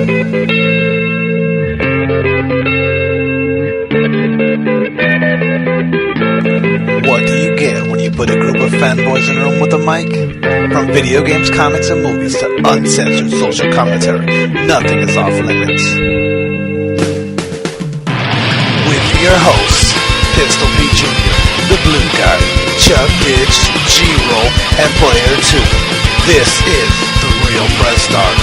What do you get when you put a group of fanboys in a room with a mic? From video games, comics, and movies to uncensored social commentary, nothing is off limits. With your hosts, Pistol Pete Jr., The Blue Guy, Chuck Bitch, G-Roll, and Player 2. This is The Real Press Start.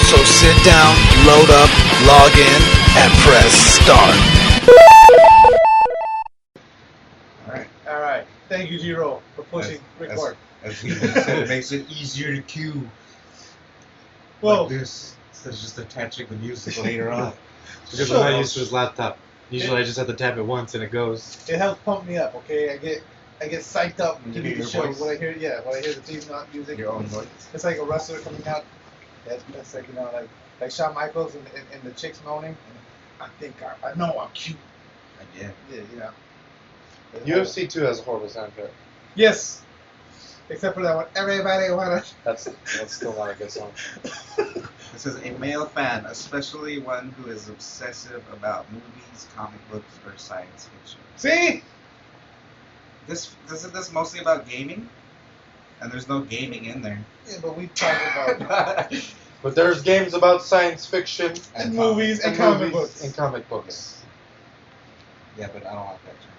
So sit down, load up, log in, and press start. Alright. Thank you, G-Roll, for pushing record. As he said, it makes it easier to cue. Well, like this, instead of just attaching the music later on. Because I'm not used to his laptop. Usually I just have to tap it once and it goes. it helps pump me up, okay? I get psyched up You to hear do the your show. voice? When I hear the theme music. Your own voice. It's like a wrestler coming out. That's like, like Shawn Michaels and the chicks moaning. I know I'm cute. Yeah. Yeah, UFC 2 has a horrible soundtrack. Yes. Except for that one. Everybody wanna. That's still not a good song. This is a male fan, especially one who is obsessive about movies, comic books, or science fiction. See? Isn't this mostly about gaming? And there's no gaming in there. Yeah, but we talk about But there's games about science fiction and movies and comic books. and comic books. Yeah, but I don't like that term.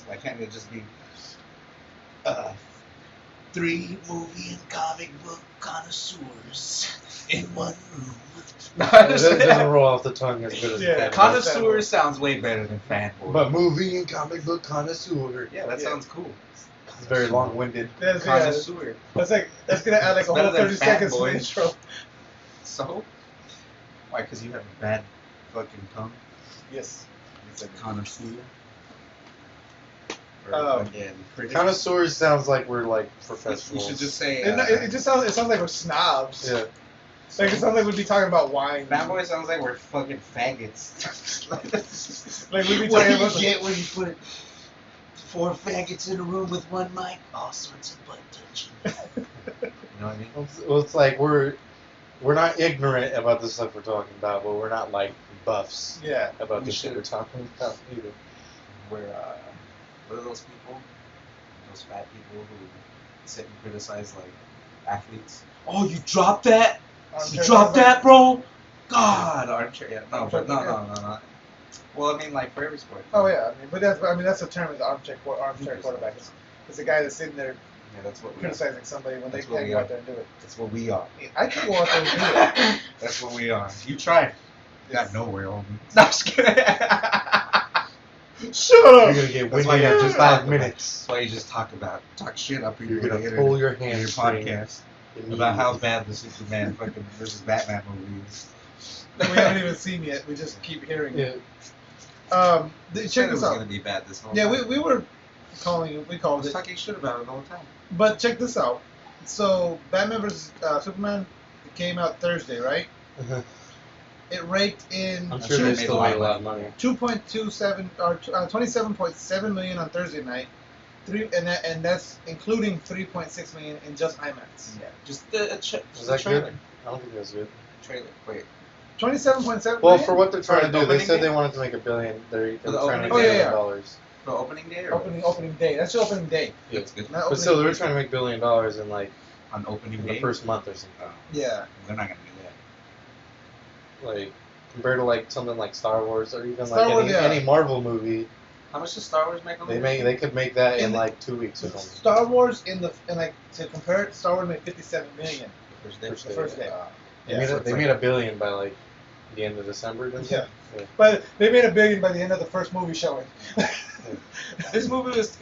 Why can't it just be 3 movie and comic book connoisseurs in one room? It doesn't roll off the tongue as good as Yeah, Connoisseur sounds way better than fanboy. But movie and comic book connoisseur. Yeah, that sounds cool. It's very long-winded. That's Connoisseur. that's gonna add like It's a better whole than 30 seconds to the fanboy. intro. So? Why? Because you have a bad fucking tongue? Yes. It's a connoisseur? Oh. Again, critic? Connoisseur sounds like we're like You professionals. should just say... It just sounds like we're snobs. Yeah. Like it sounds like we'd be talking about wine. Fanboy sounds like we're fucking faggots. Like we'd be What talking do you about get when you put 4 faggots in a room with one mic? All sorts of butt touching. You know what I mean? Well, it's like we're not ignorant about the stuff we're talking about, but we're not like buffs Yeah. about We the shit should. we're talking about either. Where, what are those people? Those fat people who sit and criticize, like, athletes? Oh, you dropped that? Armchair You dropped quarterback? that, bro? God, armchair. Yeah, no, Armchair but no. Well, I mean, like, for every sport. Oh yeah, that's the term is armchair quarterback. It's the guy that's sitting there Yeah, that's what we are. criticizing somebody when That's they what can't we go are. out there and do it. That's what we are. I can go out there and do it. That's what we are. You tried. Yes. Got nowhere, homie. No, I'm just kidding. Shut You're up! gonna get That's why winded you in just 5 talk minutes. That's why you just talk shit up here. You're on gonna the internet, pull your on your hamstring podcast about how bad the Superman fucking versus Batman movie is. We haven't even seen yet. We just keep hearing it. Yeah. You Check said it this was out. gonna be bad this whole Yeah, time. we were calling I called was it. talking shit about it the whole time. But check this out. So Batman vs Superman came out Thursday, right? Uh-huh. It raked in I'm Sure sure they they made still a lot made of a lot of money. 2.27 or 27.7 million on Thursday night. And that's including 3.6 million in just IMAX. Yeah, just the Was that trailer. good? I don't think it was good. Trailer. Wait. 27.7 Well, million? for what they're trying to the do, they opening said day? they wanted to make $1 billion. They're For the trying to opening make day? $1 Oh, billion. The opening day or opening day. That's the opening day. Yeah. That's good. Not But opening still, they were weekend. trying to make $1 billion in like On opening in day. the first month or something. Oh, Yeah. they're not gonna do that. Like compared to like something like Star Wars or even Star like Wars, yeah. any Marvel movie, How much does Star Wars make on the they could make that in In the- like 2 weeks or something. Star Wars to compare it, Star Wars made 57 million first day? First the first day. They made $1 billion by like the end of December, didn't Yeah. they? But they made $1 billion by the end of the first movie showing. This movie was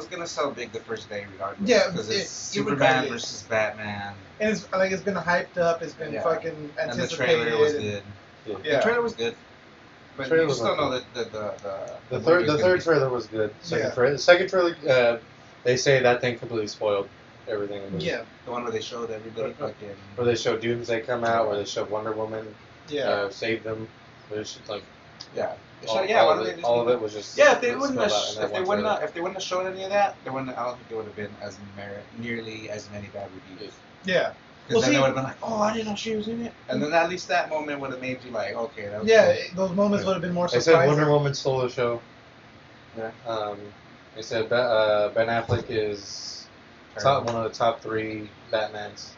gonna sell big the first day regardless. Yeah, because it's Superman regardless. versus Batman, And it's been hyped up. It's been Yeah. fucking and the anticipated. trailer was good. Yeah. Yeah. The trailer was good, but Trailer you just was don't know good. that The movie third was gonna third be- trailer was good. Yeah. The second trailer, they say that thing completely spoiled everything. In the movie. Yeah, the one where they showed everybody Right. fucking. Where they show Doomsday come out, where they show Wonder Woman yeah. save them. There's just like Yeah. all, So, yeah, all why of don't it, they just all leave of it was just Yeah, if they was wouldn't have, spelled out in that one trailer. if they wouldn't have shown any of that, I don't think there would have been nearly as many bad reviews. Yeah. Because then they would have been like, oh, I didn't know she was in it. And then at least that moment would have made you like, okay, that was yeah, cool. those moments would have been more They surprising. said Wonder Woman stole the show. Yeah. They said Ben Affleck is one of the top 3 Batmans.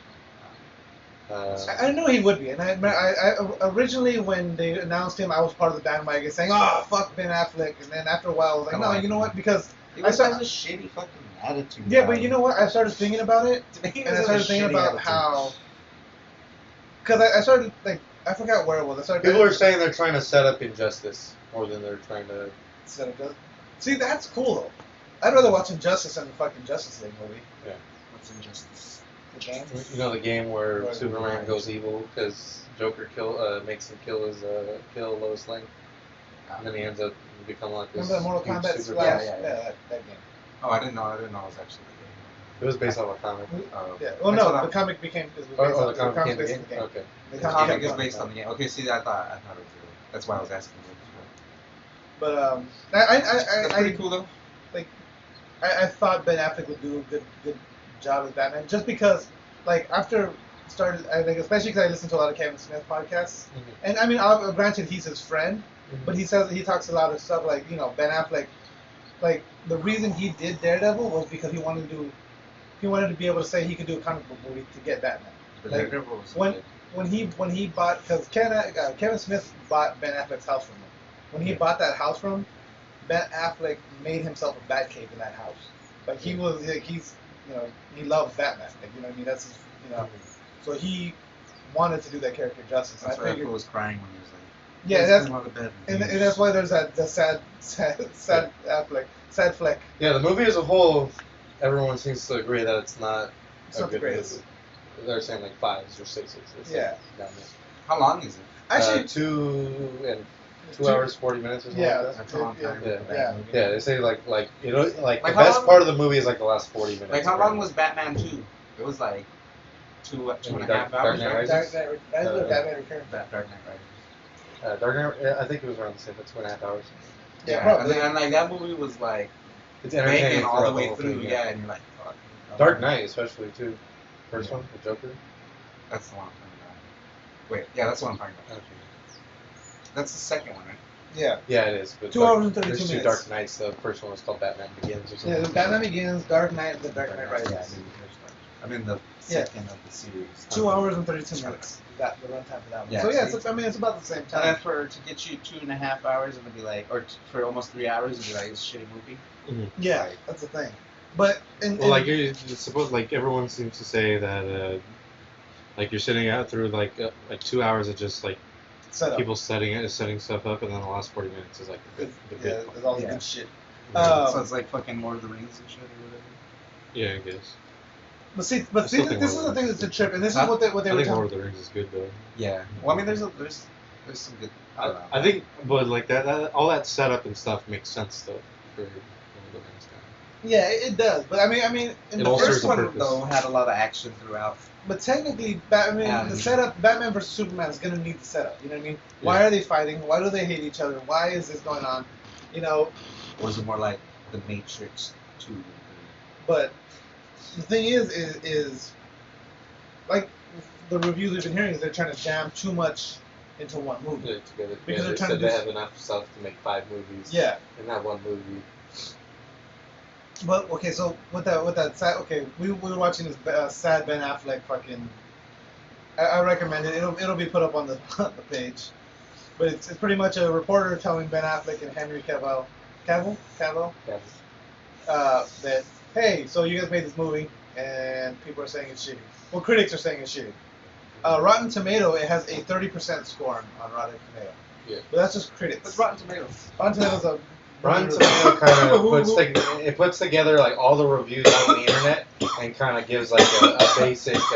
I knew he would be, and I originally when they announced him, I was part of the bandwagon saying, "Oh, fuck Ben Affleck," and then after a while, I was like, "No, you know what?" Because He I has started, a shitty fucking attitude. yeah, but you know what? I started thinking about it, He and I has a started thinking shitty about attitude. how, because I started like I forgot where it was. I started. People are saying they're trying to set up Injustice more than they're trying to. See, that's cool though. I'd rather watch Injustice than the fucking Justice League movie. Yeah. What's Injustice? The game. You know the game where Right. Superman goes evil because Joker makes him kill Lois Lane, and then he ends up becoming like this. Remember the Mortal huge Kombat super Splash? Yeah. That game. Oh, I didn't know. I didn't know it was actually the game. It was based off a comic. Yeah. Well, That's no, what the comic became. It was based Oh, on- the comic became based the on game. Okay. The The comic comic became is based on the game. Okay, see, I thought it was real. That's why I was asking you. But That's pretty I cool though. I thought Ben Affleck would do a good job as Batman, just because, like, after started, I think, especially because I listen to a lot of Kevin Smith podcasts, and I mean, granted, he's his friend, but he talks a lot of stuff like, you know, Ben Affleck, like, the reason he did Daredevil was because he wanted to be able to say he could do a comic book movie to get Batman. Like, when he bought, because Kevin Smith bought Ben Affleck's house from him. When he bought that house from him, Ben Affleck made himself a Batcave in that house. Like, he was, like, he's, you know, he loves Batman. Like, you know what I mean? That's his, you know. So he wanted to do that character justice. That's I why figured, I was crying when he was like, yeah, "Let's come out of bed." and that's why there's that the sad Affleck, sad Fleck. Yeah, the movie as a whole, everyone seems to agree that it's not It's a not the good greatest. movie. They're saying like 5s or 6s. It's Yeah. like down there. How long is it? Actually, 2 hours 40 minutes or something yeah, like that. That's a long time. Yeah. for that Yeah. movie. Yeah, they say like you know like the how best long- part of the movie is like the last 40 minutes. Like how long was Batman 2? It was like two and a half Dark hours. Knight right? Rises? Batman Returns. Dark Knight Rises. Dark Knight, I think it was around the same, 2.5 hours. Yeah, And, probably. then, and like that movie was like It's entertaining banging all the throughout way whole through. thing, Yeah, and you're like, fuck. Dark Knight especially too. First one, the Joker. That's the one I'm talking about. Wait, yeah, that's the one I'm talking about. Okay. That's the second one, right? Yeah. Yeah, it is. But 2 hours and 32 there's two minutes. Dark Knights. The first one was called Batman Begins or something. Yeah, the Batman Begins, Dark Knight, the Dark Knight Yeah, Rises. I mean, I'm in the second of the series. 2 hours and 32 minutes. That the runtime for that one. Yeah, so yeah, see? it's about the same And time. then to get you 2.5 hours, it'd be like, or for almost 3 hours, it'd be like, it's a shitty movie. Yeah, that's the thing. But Well, like it's supposed, like everyone seems to say that, like you're sitting out through like 2 hours of just like setup. people setting stuff up, and then the last 40 minutes is like the Yeah, good. there's all the Yeah. good shit. So it's like fucking Lord of the Rings and shit or whatever. Yeah, I guess. But see, I still think this is Lord the of thing the that's a Rings trip, and this Huh? is what they I were think talking. Lord of the Rings is good though. Yeah. Well, I mean, there's some good. I don't know. I think, but like that all that setup and stuff makes sense though for Lord of the Rings. Yeah, it does. But I mean, in It the all first serves a one, purpose. though had a lot of action throughout. but technically, Batman, And- the setup, Batman versus Superman is gonna need the setup. You know what I mean? Why Yeah. are they fighting? Why do they hate each other? Why is this going on? You know. Or was it more like the Matrix 2? But the thing is like the reviews we've been hearing is they're trying to jam too much into one movie. Put it together. Because Yeah, they're they trying said to do they s- have enough stuff to make 5 movies. Yeah. In that one movie. But okay, so with that sad, okay, we were watching this sad Ben Affleck fucking. I recommend it. It'll be put up on the on the page, but it's pretty much a reporter telling Ben Affleck and Henry Cavill Yeah. that hey, so you guys made this movie and people are saying it's shitty. Well, critics are saying it's shitty. Rotten Tomato, it has a 30% score on Rotten Tomato. Yeah. But that's just critics. It's Rotten Tomatoes. Rotten Tomato's a Rotten Tomato kind of puts together like all the reviews on the internet and kind of gives like a basic It's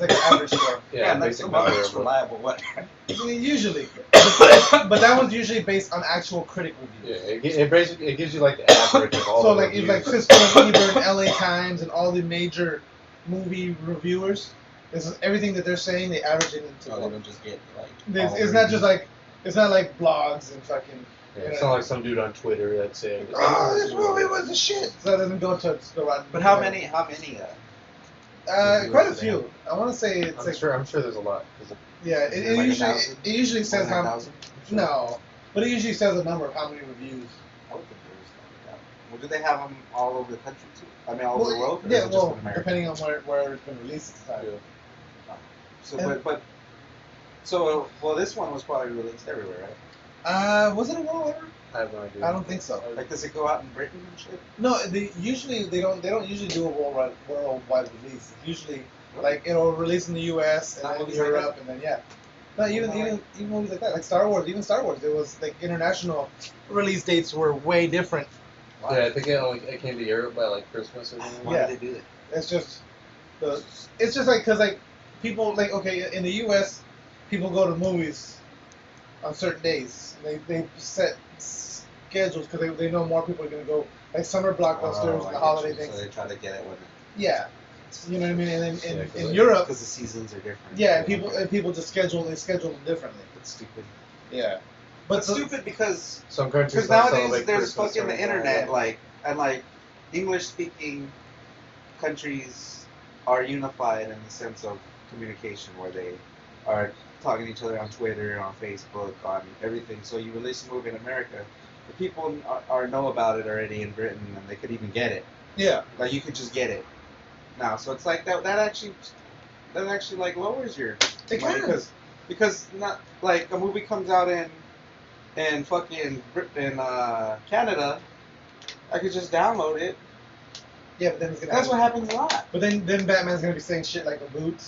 like an average score. That's basic about number it's of what- reliable. What? Usually, but that one's usually based on actual critic Yeah, reviews. it gives you like the average of all So the like if like reviews. Siskel and Ebert, LA Times, and all the major movie reviewers, this is everything that they're saying. They average it into. So they don't just get like. It's not just like it's not like blogs and fucking. Yeah, it's not like some dude on Twitter that said, Oh, this movie was the shit. So that doesn't go to Rotten. But how many Quite a few. I want to say it's like I'm sure there's a lot. yeah. Is there like It usually says More than how 1,000? no, but it usually says a number of how many reviews. I would think there's like that. Well, do they have them all over the country too? I mean, all over the world? Or Yeah, is it just well, in America? depending on where it's been released at the time. Yeah. So, And- well, this one was probably released everywhere, right? Was it a worldwide? I have no idea. I don't think so. Like, does it go out in Britain and shit? No, they don't usually do a worldwide release. It's usually like it'll release in the U.S. and Not then movies like Europe and then yeah. No, even movies like that, like Star Wars. Even Star Wars, there was like international release dates were way different. Yeah, I think it came to Europe by like Christmas or something. Why Yeah. did they do that? It's just like because like people like okay in the U.S. people go to movies on certain days. They set schedules because they know more people are gonna go like summer blockbusters and the holiday things. So they try to get it when Yeah, you know what I mean. And then Yeah, in 'cause Europe, because the seasons are different. yeah, people just schedule them differently. It's stupid. Yeah, But stupid because Some countries because don't nowadays celebrate there's Christmas fucking or the anything internet like like English speaking countries are unified in the sense of communication where they are talking to each other on Twitter, on Facebook, on everything. So you release a movie in America, the people are know about it already in Britain, and they could even get it. yeah, Like you could just get it now. So it's like that actually like lowers your It money can. because not like a movie comes out in fucking Canada, I could just download it. yeah. But then it's gonna. That's what happens a lot. But then Batman's gonna be saying shit like a boot,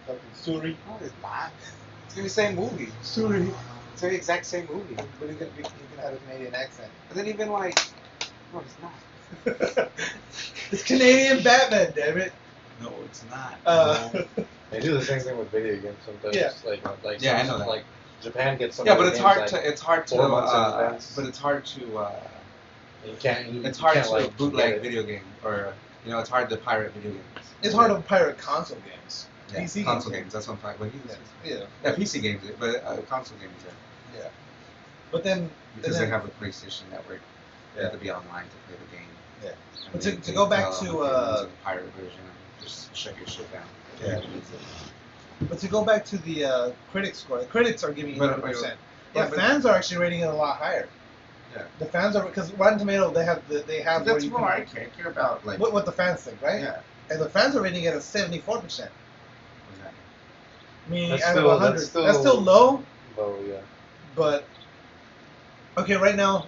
fucking Suri. No, it's not. It's gonna be the same movie. Suri. It's the exact same movie. But he's gonna have a Canadian accent. And then even like, no, it's not. It's Canadian Batman, damn it. No, it's not. No. They do the same thing with video games sometimes. Yeah. Like Yeah, I some- know that. Like Japan gets some. Yeah, of but their it's games, hard like, to. It's hard to. 4 months in advance. But it's hard to. You can't. It's you hard can't, to like, bootleg get it. video game, or it's hard to pirate video games. It's hard to pirate console games. Yeah, PC console games. games. That's what I'm talking about. Yeah. Yeah, PC games, but console games, yeah. Yeah. But then Because and they then- have a PlayStation network. They have to be online to play the game. Yeah. And But they- to they go back tell to, them, okay, use a pirate version and just shut your shit down. Yeah. But to go back to the critic score, the critics are giving it But- 80%. yeah, But but- fans are actually rating it a lot higher. Yeah. The fans are because Rotten Tomato they have where That's you more I can, care about, like. what the fans think, right? Yeah. And the fans are rating it at 74%. Exactly. Meaning That's out still- of 100. that's That's still- still low, Oh yeah. but okay. Right now,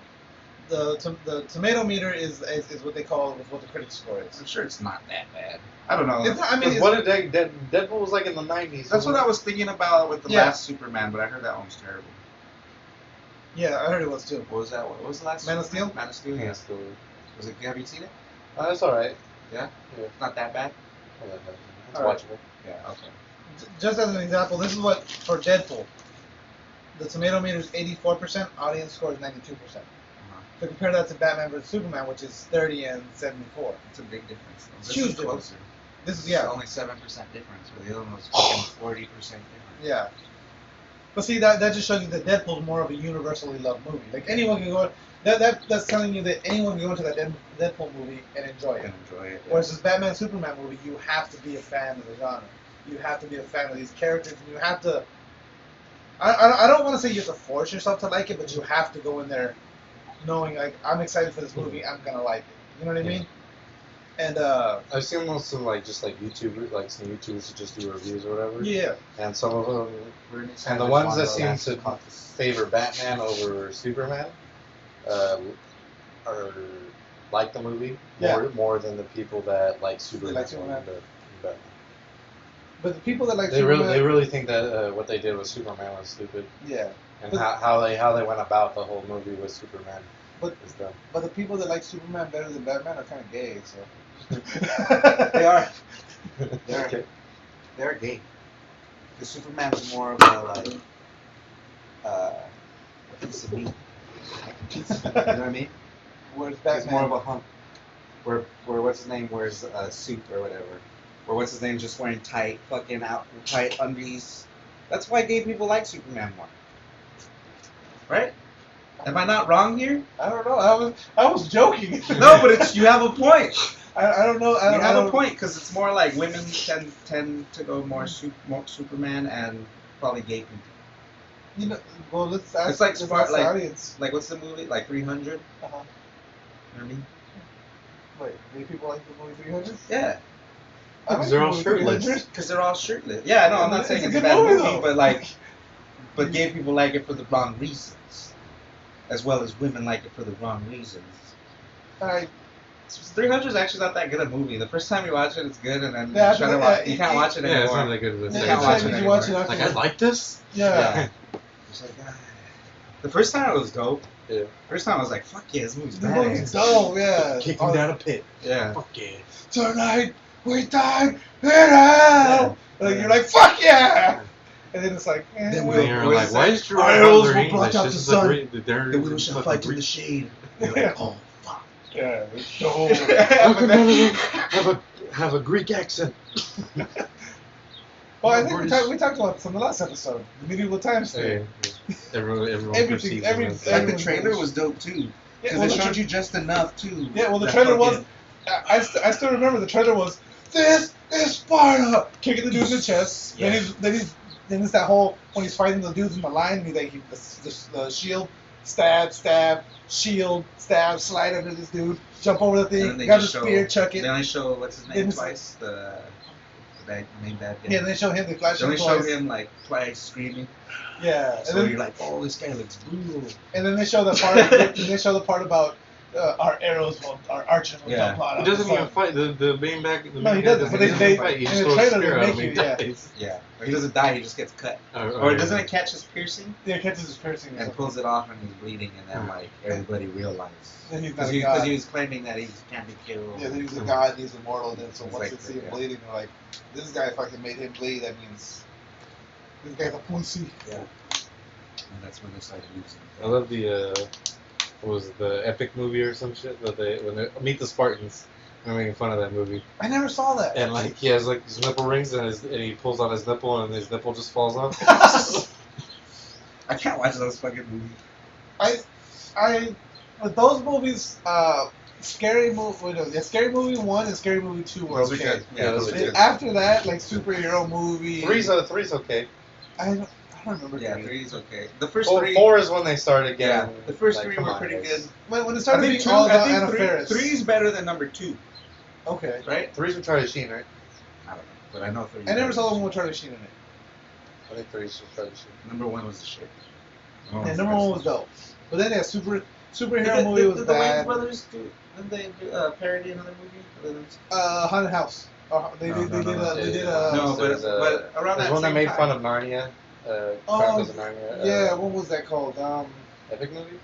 the tomato meter is what they call what the critic score is. I'm sure it's not that bad. I don't know. It's not, I mean, What did Deadpool was like in the 90s. That's what I was thinking about with the Yeah. last Superman, but I heard that one was terrible. yeah, I heard it was too. What was that one? What was the last? Man of Steel? Man of Steel. Yeah, Yeah. still. Was it? Have you seen it? That's all right. Yeah. Yeah. It's not that bad. It's All right. watchable. Yeah. Okay. Just as an example, this is what for Deadpool. The tomato meter is 84%. Audience score is 92%. So compare that to Batman vs Superman, which is 30 and 74. It's a big difference. Though. It's This huge is difference. closer. This is It's yeah, only 7% difference, where the other one was fucking 40% difference. yeah. But see that just shows you that Deadpool's more of a universally loved movie. Like anyone can go. That's telling you that anyone can go to that Deadpool movie and enjoy I it. can enjoy it. Whereas this Batman Superman movie, you have to be a fan of the genre. You have to be a fan of these characters, and you have to. I don't want to say you have to force yourself to like it, but you have to go in there knowing like I'm excited for this movie, I'm gonna like it. You know what I mean? And I've seen most of some YouTubers, like some YouTubers who just do reviews or whatever. yeah, And some of them, We're in and the ones that seem to favor Batman over Superman, are like the movie more than the people that like Superman. like Superman. over Batman. but the people that like They Superman, really think that what they did with Superman was stupid, yeah. and But- how they went about the whole movie with Superman But- is dumb. But the people that like Superman better than Batman are kind of gay, so. They are. They're Okay. they're gay. Because Superman's more of a a piece of meat. You know what I mean? Whereas He's Batman, more of a hunk. Where what's his name wears a suit or whatever. Or what's his name just wearing tight undies. That's why gay people like Superman more. Right? Am I not wrong here? I don't know. I was joking. No, but you have a point. I don't know. You have a point because it's more like women tend to go more Superman and probably gay people. You know, well, let's ask. It's like let's smart, ask the like audience. like what's the movie like 300? Uh-huh. You know what I mean? Wait, gay people like the movie 300? Yeah, Because they're all shirtless. because they're all shirtless. Yeah, no, I'm not saying it's a good bad movie, movie, though. but gay people like it for the wrong reasons, as well as women like it for the wrong reasons. 300 is actually not that good a movie. The first time you watch it, it's good, and then you try to watch, you can't watch it anymore. Yeah, it's not that good of a You thing. can't watch it You anymore. watch it after Like, I like this? Yeah. It's like, the first time it was dope. Yeah. First time I was like, fuck yeah, this movie's The movie's badass. dope, yeah. Kicking down a pit. Yeah. Fuck yeah. Tonight we die in hell. Like, you're like, fuck yeah! And then it's like, Then And you're What like, is why that? is Gerard Arrows Butler will block English? out This the is sun. a great. The wheel shall fight in the shade. You're like, oh, fuck. yeah, it's dope. How can none of them have a Greek accent? Well, I think we talked about this in the last episode, the medieval times thing. Everyone Everything- perceives every- them as- Like the trailer was dope too. Because well, it the showed you just enough too. Yeah, well, the that trailer fucking- was. I still remember the trailer was. This is Sparta, kicking the dude in the chest. Yeah. Then it's that whole when he's fighting the dudes in the line, and the shield, stab, shield, stab, slide under this dude, jump over the And then thing, they grab the just show. spear, chuck They it. only show what's his Then name it's- twice. The main bad guy. Yeah, and they show him, they flash They him only show twice. him like twice screaming. Yeah, and So then, you're like, oh, this guy looks brutal. and then they show the part. They show the part about our arrows, our archers will Yeah. jump out. He of the doesn't sun. even fight. The main back. The No, main he guy doesn't, but they- fight. He in just the throws a trailer spear they at him. make He it, yeah. dies. Yeah. Or he doesn't die. He just gets cut. Or Or doesn't it catch his piercing Yeah, catches his piercing. and pulls it off and he's bleeding, and then like everybody realizes Then he's not because a he, god. was claiming that he can't be killed. Yeah, then he's a god, he's immortal, then so He's once like, they see him yeah. bleeding, they're like, this guy fucking made him bleed, that means this guy's a pussy. Yeah. And that's when they started using. I love the what was it, the epic movie or some shit that when they Meet the Spartans. I'm making fun of that movie. I never saw that. And like he has like his nipple rings and he pulls out his nipple and his nipple just falls off. I can't watch those fucking movies. I with those movies, Scary Movie 1 and Scary Movie 2 were Those are okay. good. Yeah, those are And good. after that, like superhero movie. Three's okay. I don't remember. Yeah, three. 3 is okay. The first Four, 3. four is when they started Yeah, getting. the first like, 3 come were on, pretty guys. good. When it I started think being 2. all about I Anna think Faris. 3 is better than number 2, Okay. right? Three's with Charlie Sheen, right? I don't know, but I know 3. I never saw the one with Charlie Sheen in it. I think three's with Charlie Sheen. Number 1 was the shit. Yeah, number 1 was dope. But then that superhero movie was Did the Wayans bad. brothers didn't they parody another movie? Haunted House. They did a. No, There's but around There's that one that same made time. fun of Narnia. Chronicles of Narnia. Yeah, what was that called? Epic movie?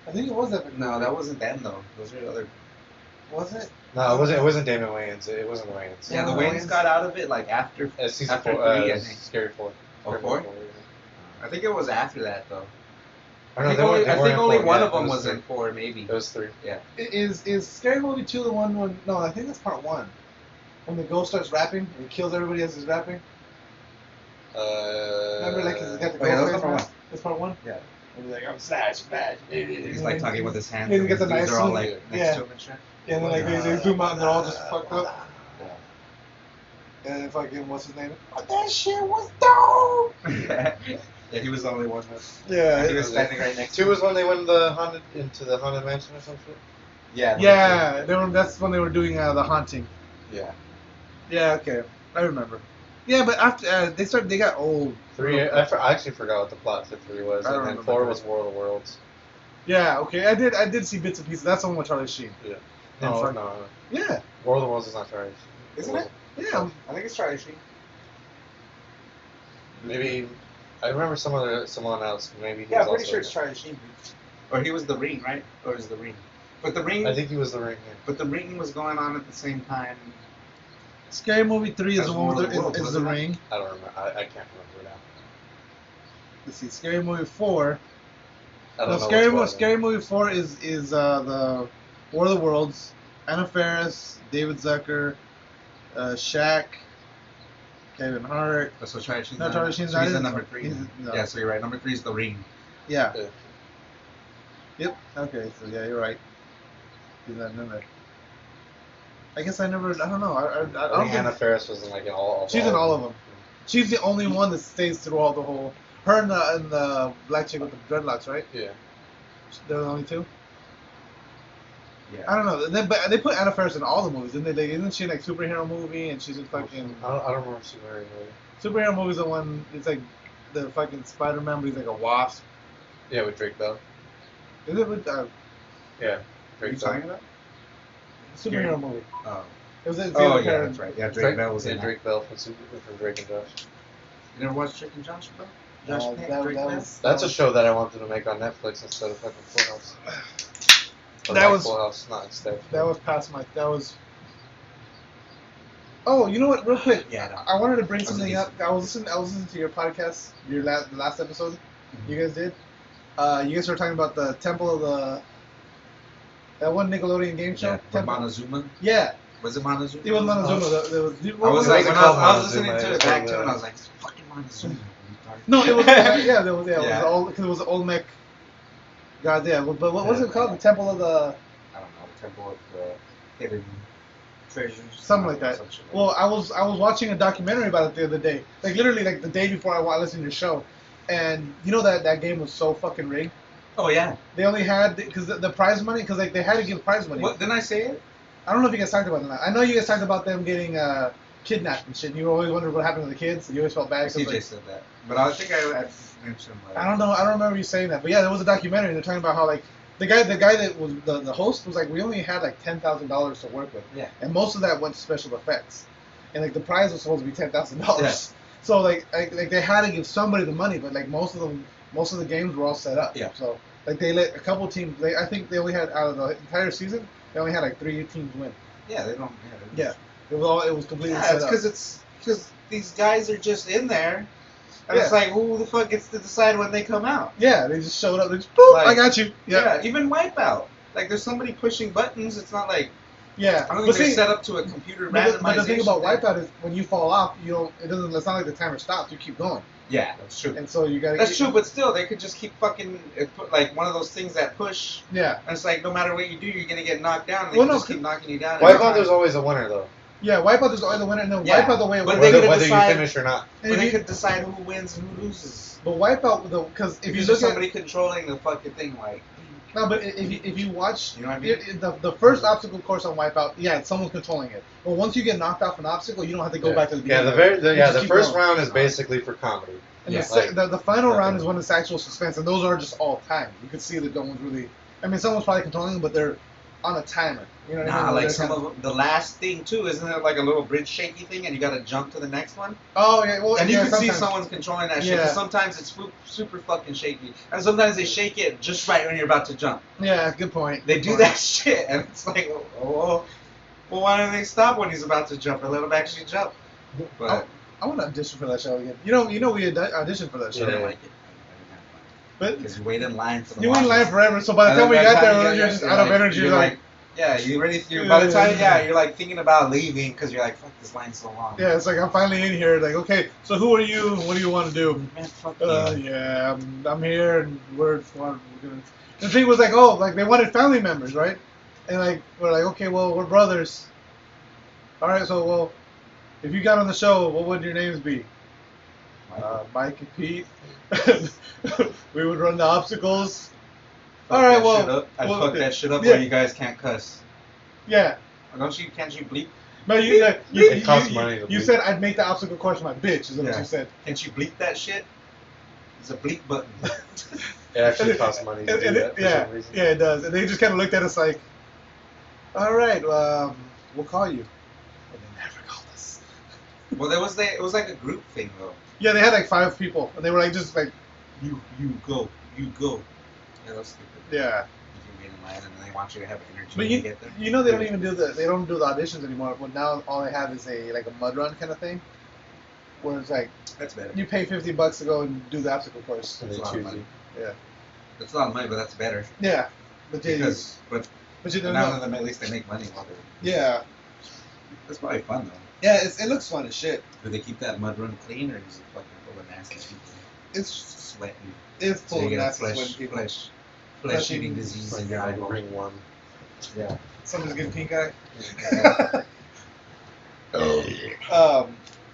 I think it was Epic. No, that wasn't them though. Those were other. Was it? No, it wasn't Damon Wayans. It wasn't the Wayans. Yeah, the No, Wayans Wayans. got out of it like after. Season After 4. 3, I think. Scary 4. Oh, Scary 4? yeah. I think it was after that though. Or I no, think they weren't- only, they I weren't think in only 4 one yet. of them It was three. in 4, maybe. It was 3. Yeah. Is Scary Movie 2 the one when? No, I think that's part 1. When the ghost starts rapping and he kills everybody as he's rapping. Remember, like, 'cause he's got the Oh, yeah, that was ghost face number mask? That's part 1. Yeah. And he's like, I'm Slash. He's like talking with his hands. Yeah, he gets a and nice they're all one. like next Yeah. to him and shit. Yeah, and then like they zoom out and they're all just fucked up. Yeah. And then fucking what's his name? Oh, that shit was dope. Yeah, he was the only one. Yeah. He was standing right next to 2 him. was when they went into the haunted mansion or some shit. Yeah. Yeah, that's when they were doing the haunting. Yeah. Yeah, okay, I remember. Yeah, but after they got old. 3, I actually forgot what the plot for 3 was, I don't and then remember 4 three. was War of the Worlds. Yeah, okay, I did see bits and pieces. That's the one with Charlie Sheen. Yeah. And No, fuck- no. Yeah, War of the Worlds is not Charlie Sheen. Isn't it? yeah. I think it's Charlie Sheen. Maybe I remember someone else. Maybe he Yeah, was I'm pretty also sure in it's it. Charlie Sheen. Or he was the Ring, right? Or is the Ring? But the Ring. I think he was the ring. Yeah. But the Ring was going on at the same time. Scary Movie 3 is That's the one with War of the Worlds, is the wasn't it? ring. I don't remember. I can't remember now. Let's see, Scary Movie 4. I don't No, know. Scary, what's Scary Movie 4 is the War of the Worlds. Anna Faris, David Zucker, Shaq, Kevin Hart. So Charlie Sheen's No, not- Charlie Sheen's so not he's in in it. number 3. He's- no. Yeah, so you're right. Number 3 is the Ring. Yeah. Yeah. Yep. Okay. So yeah, you're right. He's not in there. I guess I never. I don't know. I I don't think Anna think Faris was in like all. she's in all of them. She's the only one that stays through all the whole. Her and the black chick with the dreadlocks, right? Yeah. They're the only two. Yeah. I don't know. But they put Anna Faris in all the movies, didn't they? Isn't she in like superhero movie and she's in fucking I don't remember Superman movie. superhero movie's the one. It's like the fucking Spider-Man, but he's like a wasp. Yeah, with Drake Bell. Is it with Yeah, What are Drake you Bell. talking about? superhero movie? Oh. It was. It's Oh the yeah, other that's right. Yeah, Drake Bell was in that. Drake Bell from Drake and Josh. You never watched Drake and Josh, bro? Josh Peck, Drake that Bell? was That's a show that I wanted to make on Netflix instead of fucking Full House. Or That like was- Full House, not instead. that was past my. That was. Oh, you know what? Real quick, Yeah, no. I wanted to bring That was something decent. up. I was listening to your podcast, your last episode. You guys did. You guys were talking about the Temple of the. That one Nickelodeon game show. Yeah, Temple. Montezuma. Yeah, Was it Montezuma? it was Montezuma. There was. I was like, when called I was listening Montezuma, to it's it back called, to it, I was like, it's fucking Montezuma. No, it was. Yeah, there was. Yeah, Yeah. it was all because it was Olmec. God, yeah. But what was Yeah. it called? The Temple of the. I don't know, the Temple of the Hidden Treasures. Something like that. Some shit like Well, I was watching a documentary about it the other day, like literally like the day before I listened to your show, and you know that game was so fucking rigged. Oh yeah. They only had because the prize money because like they had to give prize money. What didn't I say it? I don't know if you guys talked about it or not. I know you guys talked about them getting kidnapped and shit. And you always wondered what happened to the kids. You always felt bad. 'cause, CJ like, said that, but I think I mentioned like. I don't know. I don't remember you saying that. But yeah, there was a documentary. And they're talking about how like the guy that was the host was like we only had like $10,000 to work with. Yeah. And most of that went to special effects, and like the prize was supposed to be $10,000. Yeah. So like they had to give somebody the money, but like most of the games were all set up. Yeah. So like they let a couple teams. I think they only had out of the entire season, they only had like 3 teams win. Yeah, they don't. Yeah. It was completely Yeah, set it's up. because these guys are just in there, and Yeah. it's like who the fuck gets to decide when they come out? Yeah, they just showed up. They just boop, Like- I got you. Yeah. Even Wipeout. Like there's somebody pushing buttons. It's not like Yeah. I don't But think they're see, set up to a computer but the thing about randomization. Wipeout is when you fall off, you don't. It doesn't. It's not like the timer stops. You keep going, Yeah, that's true. and so you gotta. That's true, but still, they could just keep fucking put like one of those things that push, Yeah. and it's like no matter what you do, you're gonna get knocked down. And they Well, can no, just keep knocking you down. Wipeout, there's always a winner though, Yeah. Wipeout is always the winner, and then Yeah. Wipeout the way it But works. they could whether you decide- finish or not. And But if they you- could decide who wins and who loses. But Wipeout though, because if you Because look there's at somebody controlling the fucking thing, like no, but if you watch, You know what I mean? the first obstacle course on Wipeout, yeah, someone's controlling it. But once you get knocked off an obstacle, you don't have to go Yeah. back to the Yeah, beginning. the You just the keep first going. round is basically for comedy. And Yeah. the final Like- round is when it's actual suspense, and those are just all time. You can see that no one's really. I mean, someone's probably controlling them, but they're on a timer. You know what I mean? nah, Where like they're some kinda- of the last thing too, isn't it like a little bridge shaky thing, and you gotta jump to the next one? Oh yeah, well, And you yeah, can see sometimes. someone's controlling that shit. Yeah. 'Cause sometimes it's super fucking shaky, and sometimes they shake it just right when you're about to jump. Yeah, good point. They good do point. that shit, and it's like, oh, well, why don't they stop when he's about to jump and let him actually jump? But I want to audition for that show again. You know, we auditioned for that I show, didn't Yeah. like it. but Because you wait in line for the you went watches. live forever. So by the And time we then got by the time there, you you're get just there, out of energy. You're Like, yeah, you ready? By the time, you're like thinking about leaving because you're like, fuck, this line's so long. yeah, it's like I'm finally in here. Like, okay, so who are you? What do you want to do? Man, fuck Yeah, I'm here, and we're gonna. The thing was like, oh, like they wanted family members, right? And like we're like, okay, well, we're brothers. All right, so well, if you got on the show, what would your names be? Mike and Pete. We would run the obstacles. Fuck all right, that well, shit up. I well, fuck that shit up yeah. where you guys can't cuss. Yeah. Can't you bleep? No, It costs money to you bleep. said I'd make the obstacle course my bitch. Is what Yeah. you said. Can't you bleep that shit? There's a bleep button. It actually costs money to do that for yeah, some reason. yeah, it does. And they just kind of looked at us like, all right, we'll call you. And they never called us. Well, it was like a group thing though. Yeah, they had like 5 people, and they were like just like, You go. Yeah, that's stupid. yeah. You can wait in line and they want you to have energy But when you get there. you know they don't even do the auditions anymore. But now all they have is like a mud run kind of thing, where it's like That's better. you pay $50 to go and do the obstacle course. And they That's a lot of choose money. you. Yeah, That's a lot of money, but that's better. yeah. But yeah, Because, but but you don't none know. of them, at least they make money while they're. Yeah, That's probably fun though. yeah. It looks fun as shit. Do they keep that mud run clean, or is it fucking full of nasty people? It's Sweating. it's So full you of get a nasty sweating people. flesh eating disease It's like in your an eyeball. ring one. Yeah. Somebody's getting pink eye.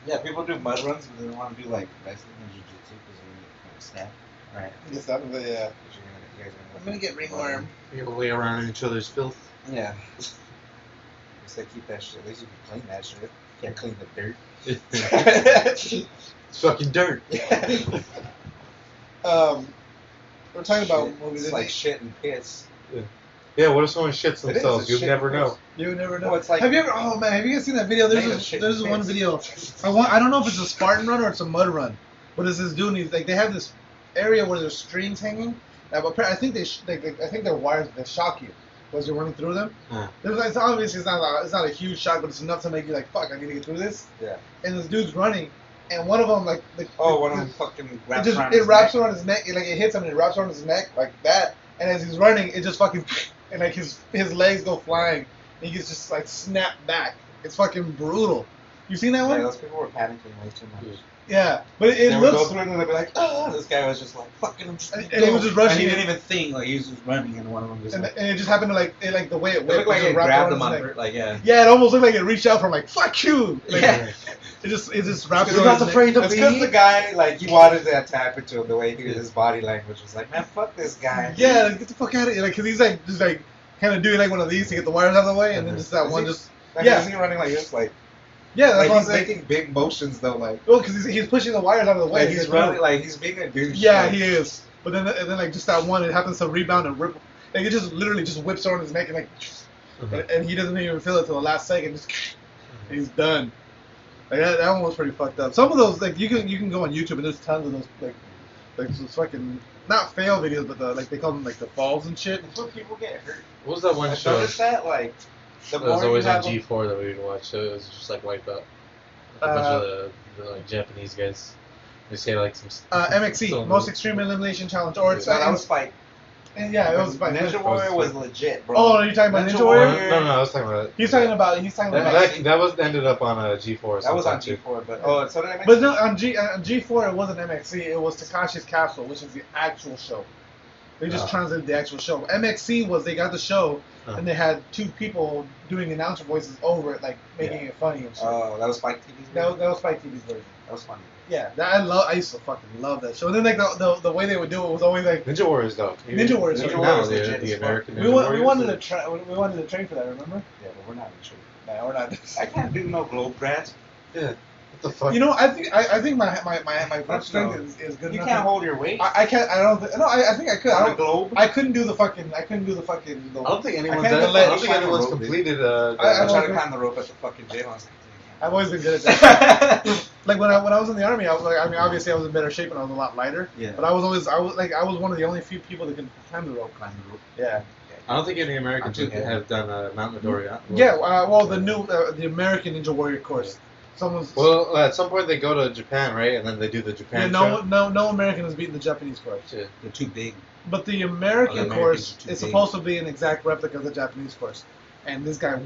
Yeah, people do mud runs, but they don't want to do like wrestling or jiu-jitsu because they're going to snap. Right. Yes, that was yeah. You guys are I'm gonna get ringworm. People lay around in each other's filth. Yeah. Just like keep that shit. At least you can clean that shit. Can't clean the dirt. It's fucking dirt. We're talking about Shit. movies. It's like shit and piss. Yeah, what if someone shits It is, themselves? it's You'd shit never and know. piss. You never know. No, it's like- have you ever? Oh man, have you guys seen that video? Made of shit There's and one piss. video. I don't know if it's a Spartan run or it's a mud run. But it's this dude. And he's like they have this area where there's strings hanging. I think I think they're wires that shock you as you're running through them. It's obviously it's not a huge shock, but it's enough to make you like fuck. I need to get through this. Yeah. And this dude's running, and one of them like One of them fucking wraps around it his wraps neck. around his neck. It hits him and it wraps around his neck like that. And as he's running, it just fucking and like his legs go flying. And he gets just like snapped back. It's fucking brutal. You seen that Yeah, one? those people were panicking way too much. Yeah, but They it would go looks. through and they'd be like, oh, this guy was just like, fucking him. And he was just rushing. And he didn't even think, like, he was just running and one of them just And like, it just happened to like the way it it whipped. looked like just it wrapped grabbed around him his on neck. like, yeah. Yeah, it almost looked like it reached out from like fuck you. Like, Yeah. It just wrapped He's around not his neck. afraid to It's be. because the guy, like, he wanted that to happen to him, the way his body language was like, man, fuck this guy. Yeah, like, get the fuck out of here. Like, cause he's like just like kind of doing like one of these to get the wires out of the way, and then just that Is one he- just Like, yeah. Isn't he running like this? Like yeah. That's like what I'm he's saying. making big motions, though, like. Well, because he's pushing the wires out of the way. Like, to he's get through. running, like, he's being a douche. Yeah, like, he is. But then like just that one, it happens to rebound and rip. Like it just literally just whips around his neck and like, and he doesn't even feel it till the last second. Just and he's done. Like that one was pretty fucked up. Some of those like you can go on YouTube and there's tons of those like those fucking not fail videos, but the like they call them like the falls and shit. That's what people get hurt. What was that one I show? noticed that, like, the It was more always you on have G4 that we would watch. So it was just like Wipeout. A bunch of the like Japanese guys. They say like some. MXC, some- Most Extreme Elimination Challenge, or it's No, that was Spike. and yeah, it was fine. Ninja Warrior was legit, bro. Oh, are you talking about Ninja No, Warrior? no, I was talking about. He's talking about That was ended up on a G4. Or That was on something, too. G4, but so did I But no, on G4 it wasn't MXC. It was Takashi's Castle, which is the actual show. They just translated the actual show. MXC was they got the show and they had two people doing announcer voices over it, like making it funny and shit. Oh, that was Spike TV's that version? was Spike TV's version. That was funny. Yeah, I used to fucking love that show. And then like the way they would do it was always like Ninja Warriors though. Ninja Warriors. Ninja Now Warriors the, legit the as fuck. American we Ninja wanted Warriors. to train for that. Remember? Yeah, but we're not in shape. Nah, we're not. I can't do no globe rats. Yeah. What the fuck? You know, I think my grip strength is good You enough. can't hold your weight I can't. I don't. No, I think I could. on a globe. I couldn't do the fucking. I don't think anyone's. I can't I let don't you think climb anyone's the rope, completed. I I don't tried to think- climb the rope at the fucking gym. I was like, I've always been good at that. Like when I was in the army, I was like, I mean, obviously I was in better shape and I was a lot lighter. Yeah. But I was one of the only few people that could climb the rope. climb the rope. Yeah. I don't think any Americans I'm too heavy. have done Mount Midoriya. Yeah. Well, the new the American Ninja Warrior course. Someone's. Well, at some point they go to Japan, right? And then they do the yeah, Japan no, show. no American has beaten the Japanese course. Yeah. They're too big. But the American Americans course are too is big. supposed to be an exact replica of the Japanese course, and this guy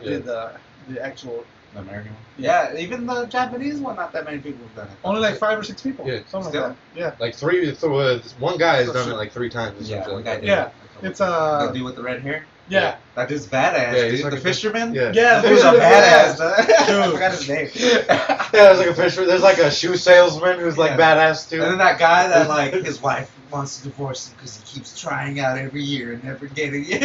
did the actual. The American one. Yeah, even the Japanese one, not that many people have done it. Only like 5 or 6 people. Yeah, Something still. like that. Yeah. Like one guy has done it like 3 times. Or Yeah, something one like guy that. did. Yeah, it. it's, The dude with the red hair. Yeah. That dude's badass. Yeah, he's dude. like The a- fisherman. Yeah. Yeah. That dude's a badass. I Dude. forgot his name. Yeah, there's like a fisher. There's like a shoe salesman who's like Yeah. badass too. And then that guy that like his wife wants to divorce him because he keeps trying out every year and never getting it.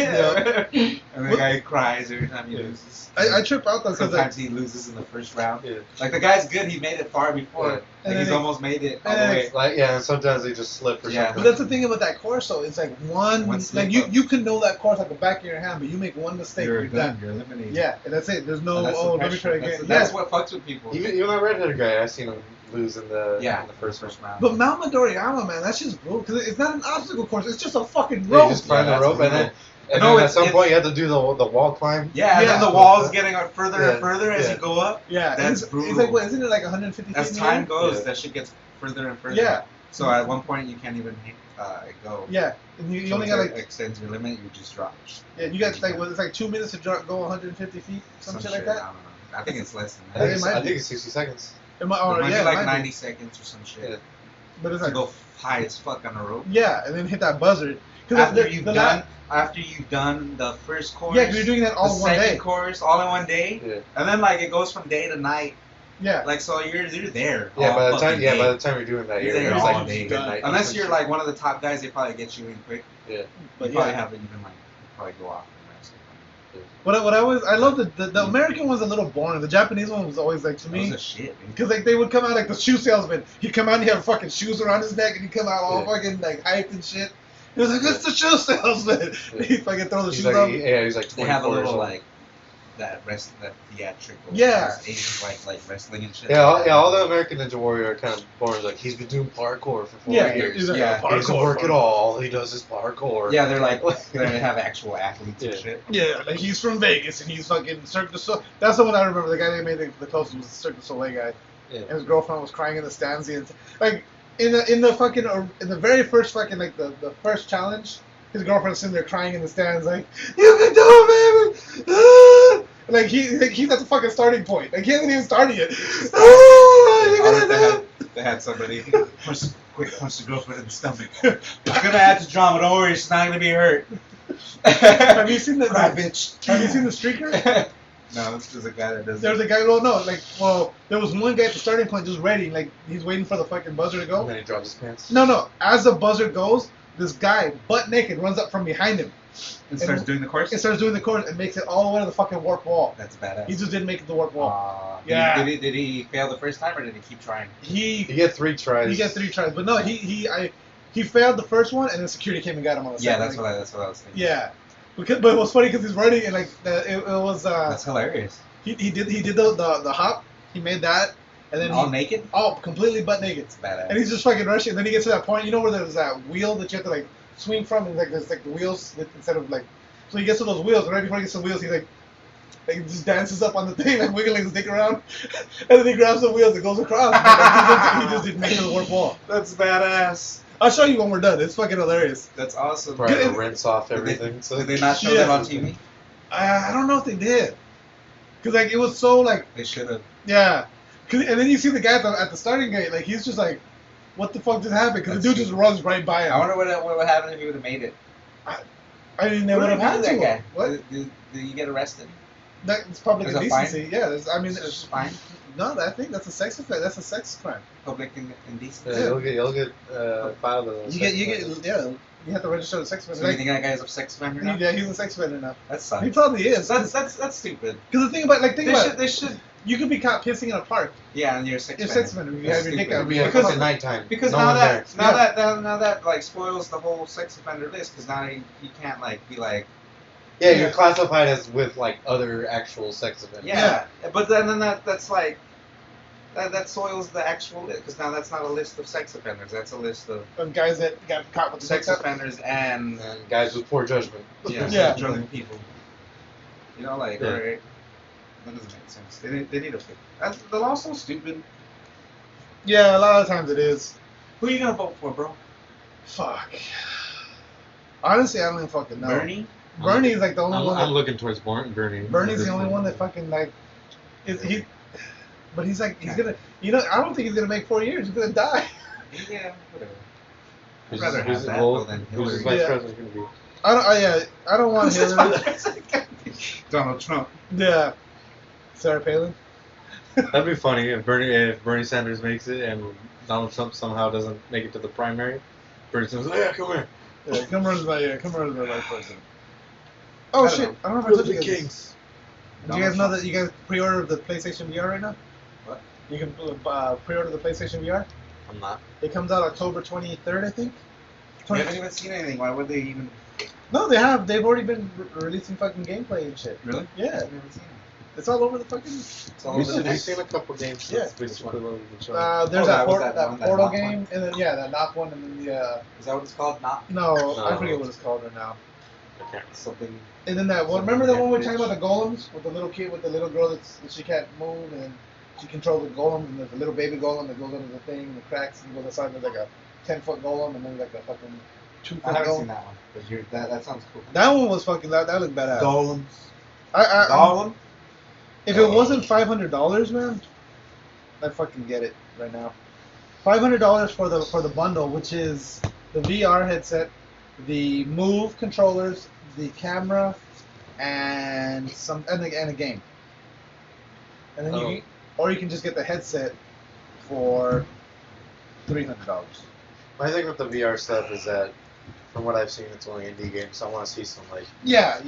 And the guy cries every time he loses. I trip out though because Sometimes he loses in the first round. Yeah. Like the guy's good, he made it far before. Yeah. Like And he's then almost made it all the and then way. Like and sometimes they just slip or Yeah. something. But that's the thing about that course, though. It's like One like slip you up. you can know that course like the back of your hand, but you make one mistake, you're done. You're eliminated. Yeah, and that's it. There's no And that's the let me pressure. try again. That's Yeah. what fucks with people. Even that redheaded guy, I seen him lose in the Yeah. in the first round. But Mount Midoriyama, man, that's just brutal because it's not an obstacle course. It's just a fucking Yeah, rope. you just find Yeah, the rope that's and then, and No, then at it's- some it's- point you have to do the wall climb. Yeah, and Yeah. then the wall's getting further Yeah. and further as Yeah. you go up. Yeah, and That's it's brutal. like what isn't it like 150 feet? As in the time air? goes, Yeah. that shit gets further and further. Yeah. So at one point you can't even go. Yeah, and you So only it got like extends your limit. You just drop. you got like what, it's like 2 minutes to go 150 feet, some shit like I that. don't know. I think it's less I than think, that. it might I be. think it's 60 seconds. It might, It or, might yeah, be it like might 90 seconds or some shit. Yeah. But it's To like go high as fuck on a rope. yeah, and then hit that buzzard. After you've done the first course. Yeah, 'cause you're doing that all in one day. The second course, all in one day. Yeah. And then like it goes from day to night. Yeah. Like so you're there. Yeah, all by the fucking day. time you're doing that, You're you're there it's all like day. midnight. Unless you're like one of the top guys, they probably get you in quick. Yeah. But You probably yeah. have it even like probably go off and rest. I love the American one's a little boring. The Japanese one was always like to That me. was a shit, man. Because like they would come out like the shoe salesman. He'd come out and he had fucking shoes around his neck and he'd come out all Yeah. fucking like hyped and shit. He was like, "It's the shoe salesman." Yeah. He'd fucking throw the He's shoes like, up. he's like 24 They have a or little something. like that theatrical. Yeah. those Asians like wrestling and shit. All the American Ninja Warrior are kind of boring. Like he's been doing parkour for 4 Yeah, years. he's like, Yeah. He doesn't work at all. All he does is parkour. Yeah, they're like they have actual athletes and Yeah. shit. Yeah, like he's from Vegas and he's fucking Cirque du Soleil. That's the one I remember. The guy that made the closest was the Cirque du Soleil guy. Yeah. And his girlfriend was crying in the stands. And like in the very first fucking like the first challenge, his girlfriend's sitting there crying in the stands like, "You can do it, baby!" Ah! Like he's at the fucking starting point. Like he hasn't even started yet. Ah, you're gonna do it. They had somebody punch the girlfriend in the stomach. I'm gonna add to drama. Don't worry, she's not gonna be hurt. Have you seen the Cry, bitch? Have you seen the streaker? No, there's a guy that does. There's a guy. There was one guy at the starting point just ready. Like he's waiting for the fucking buzzer to go. And then he drops his pants. No. As the buzzer goes, this guy, butt naked, runs up from behind him and starts doing the course. and starts doing the course and makes it all the way to the fucking warp wall. That's badass. He just didn't make it to the warp wall. Yeah. Yeah. Did he fail the first time or did he keep trying? You He get 3 tries. gets 3 tries, but no, he failed the first one, and then security came and got him on the Yeah, second. that's what I was thinking. Yeah, but it was funny because he's running and like it was That's hilarious. he did the hop. He made that, and then All naked? all completely butt naked. It's badass. And he's just fucking rushing. And then he gets to that point, you know, where there's that wheel that you have to like swing from, and like there's like the wheels instead of like. So he gets to those wheels, and right before he gets to the wheels, he like just dances up on the thing, like wiggling his dick around, and then he grabs the wheels and goes across. He just didn't make it to the warp wall. That's badass. I'll show you when we're done. It's fucking hilarious. That's awesome. Probably Good. to rinse off Did they- everything. So Did they not show Yeah. that on TV? I don't know if they did, cause like it was so like They should have. yeah. And then you see the guy at the starting gate, like he's just like, what the fuck just happened? Because the dude That's just runs right by him. I wonder what would happen if he would have made it. I didn't know what What happened did to that guy? him. What? Did you get arrested? That's public There's a fine? indecency. Yeah, I mean, It's fine. No, I think that's a sex offense. That's a sex crime. Public indecency. yeah, you'll get filed as a You sex offense. yeah. You have to register as a sex So offender. you think that guy's a sex offender now? Yeah, he's a sex offender now. That sucks. He probably is. That's stupid. Because the thing about They should. you could be caught pissing in a park. Yeah, and you're a sex You're a offender. sex offender. You That's have your dick stupid. out. Yeah, Because- because at nighttime. Because no now one's that there. now that like spoils the whole sex offender list. Because now you can't like be like Yeah, you're classified as with like other actual sex offenders. yeah. But then that's like that soils the actual list. Because now that's not a list of sex offenders. That's a list of Guys that got caught with the sex sex offenders and And guys with poor judgment. Yeah. drug people. You know, like Yeah. right? That doesn't make sense. They need to fix. The law's so stupid. Yeah, a lot of times it is. Who are you gonna vote for, bro? Fuck. Honestly, I don't even fucking know. Bernie? Bernie is like the only I'm, one. I'm looking towards Bernie. Bernie's the only one that fucking like is he. But he's like he's gonna. You know, I don't think he's gonna make 4 years. He's gonna die. Yeah, whatever. I'd Who's, rather who's, have that well, though than who's his Hillary. vice Yeah. president going to be? I don't want Hillary. Donald Trump. Yeah. Sarah Palin. That'd be funny if Bernie Sanders makes it and Donald Trump somehow doesn't make it to the primary. Bernie Sanders, yeah, come here. Yeah, come run as my vice president. Oh I don't shit! know. I don't know if I We're told the you guys. kings. Do you guys know that you guys pre-order the PlayStation VR right now? What? You can pre-order the PlayStation VR. I'm not. It comes out October 23rd, I think. We haven't even seen anything. Why would they even? No, they have. They've already been releasing fucking gameplay and shit. Really? Yeah, I've never seen it. it's all over the fucking. It's all We've over the seen, net. a couple games. Yeah. That's basically what we've been showing. There's Oh, that, that was port, that one, that Portal knock game, one? and then yeah, that knock one, and then the Is that what it's called? Not no, I No. forget what it's called right now. Okay. something. And then that one. Something Remember that one we were like talking that. about the golems with the little kid with the little girl that she can't move, and she controls the golems, and there's a little baby golem that goes under the thing, and the cracks, and goes outside. There's like a 10-foot golem, and then like a fucking 2-foot I haven't golem. seen that one. But that sounds cool. That one was fucking. That looked badass. Golems. I, Golem. if it wasn't $500, man, I'd fucking get it right now. $500 for the bundle, which is the VR headset, the Move controllers, the camera, and a game. And then or you can just get the headset for $300. My thing with the VR stuff is that, from what I've seen, it's only indie games. So I want to see some like Yeah.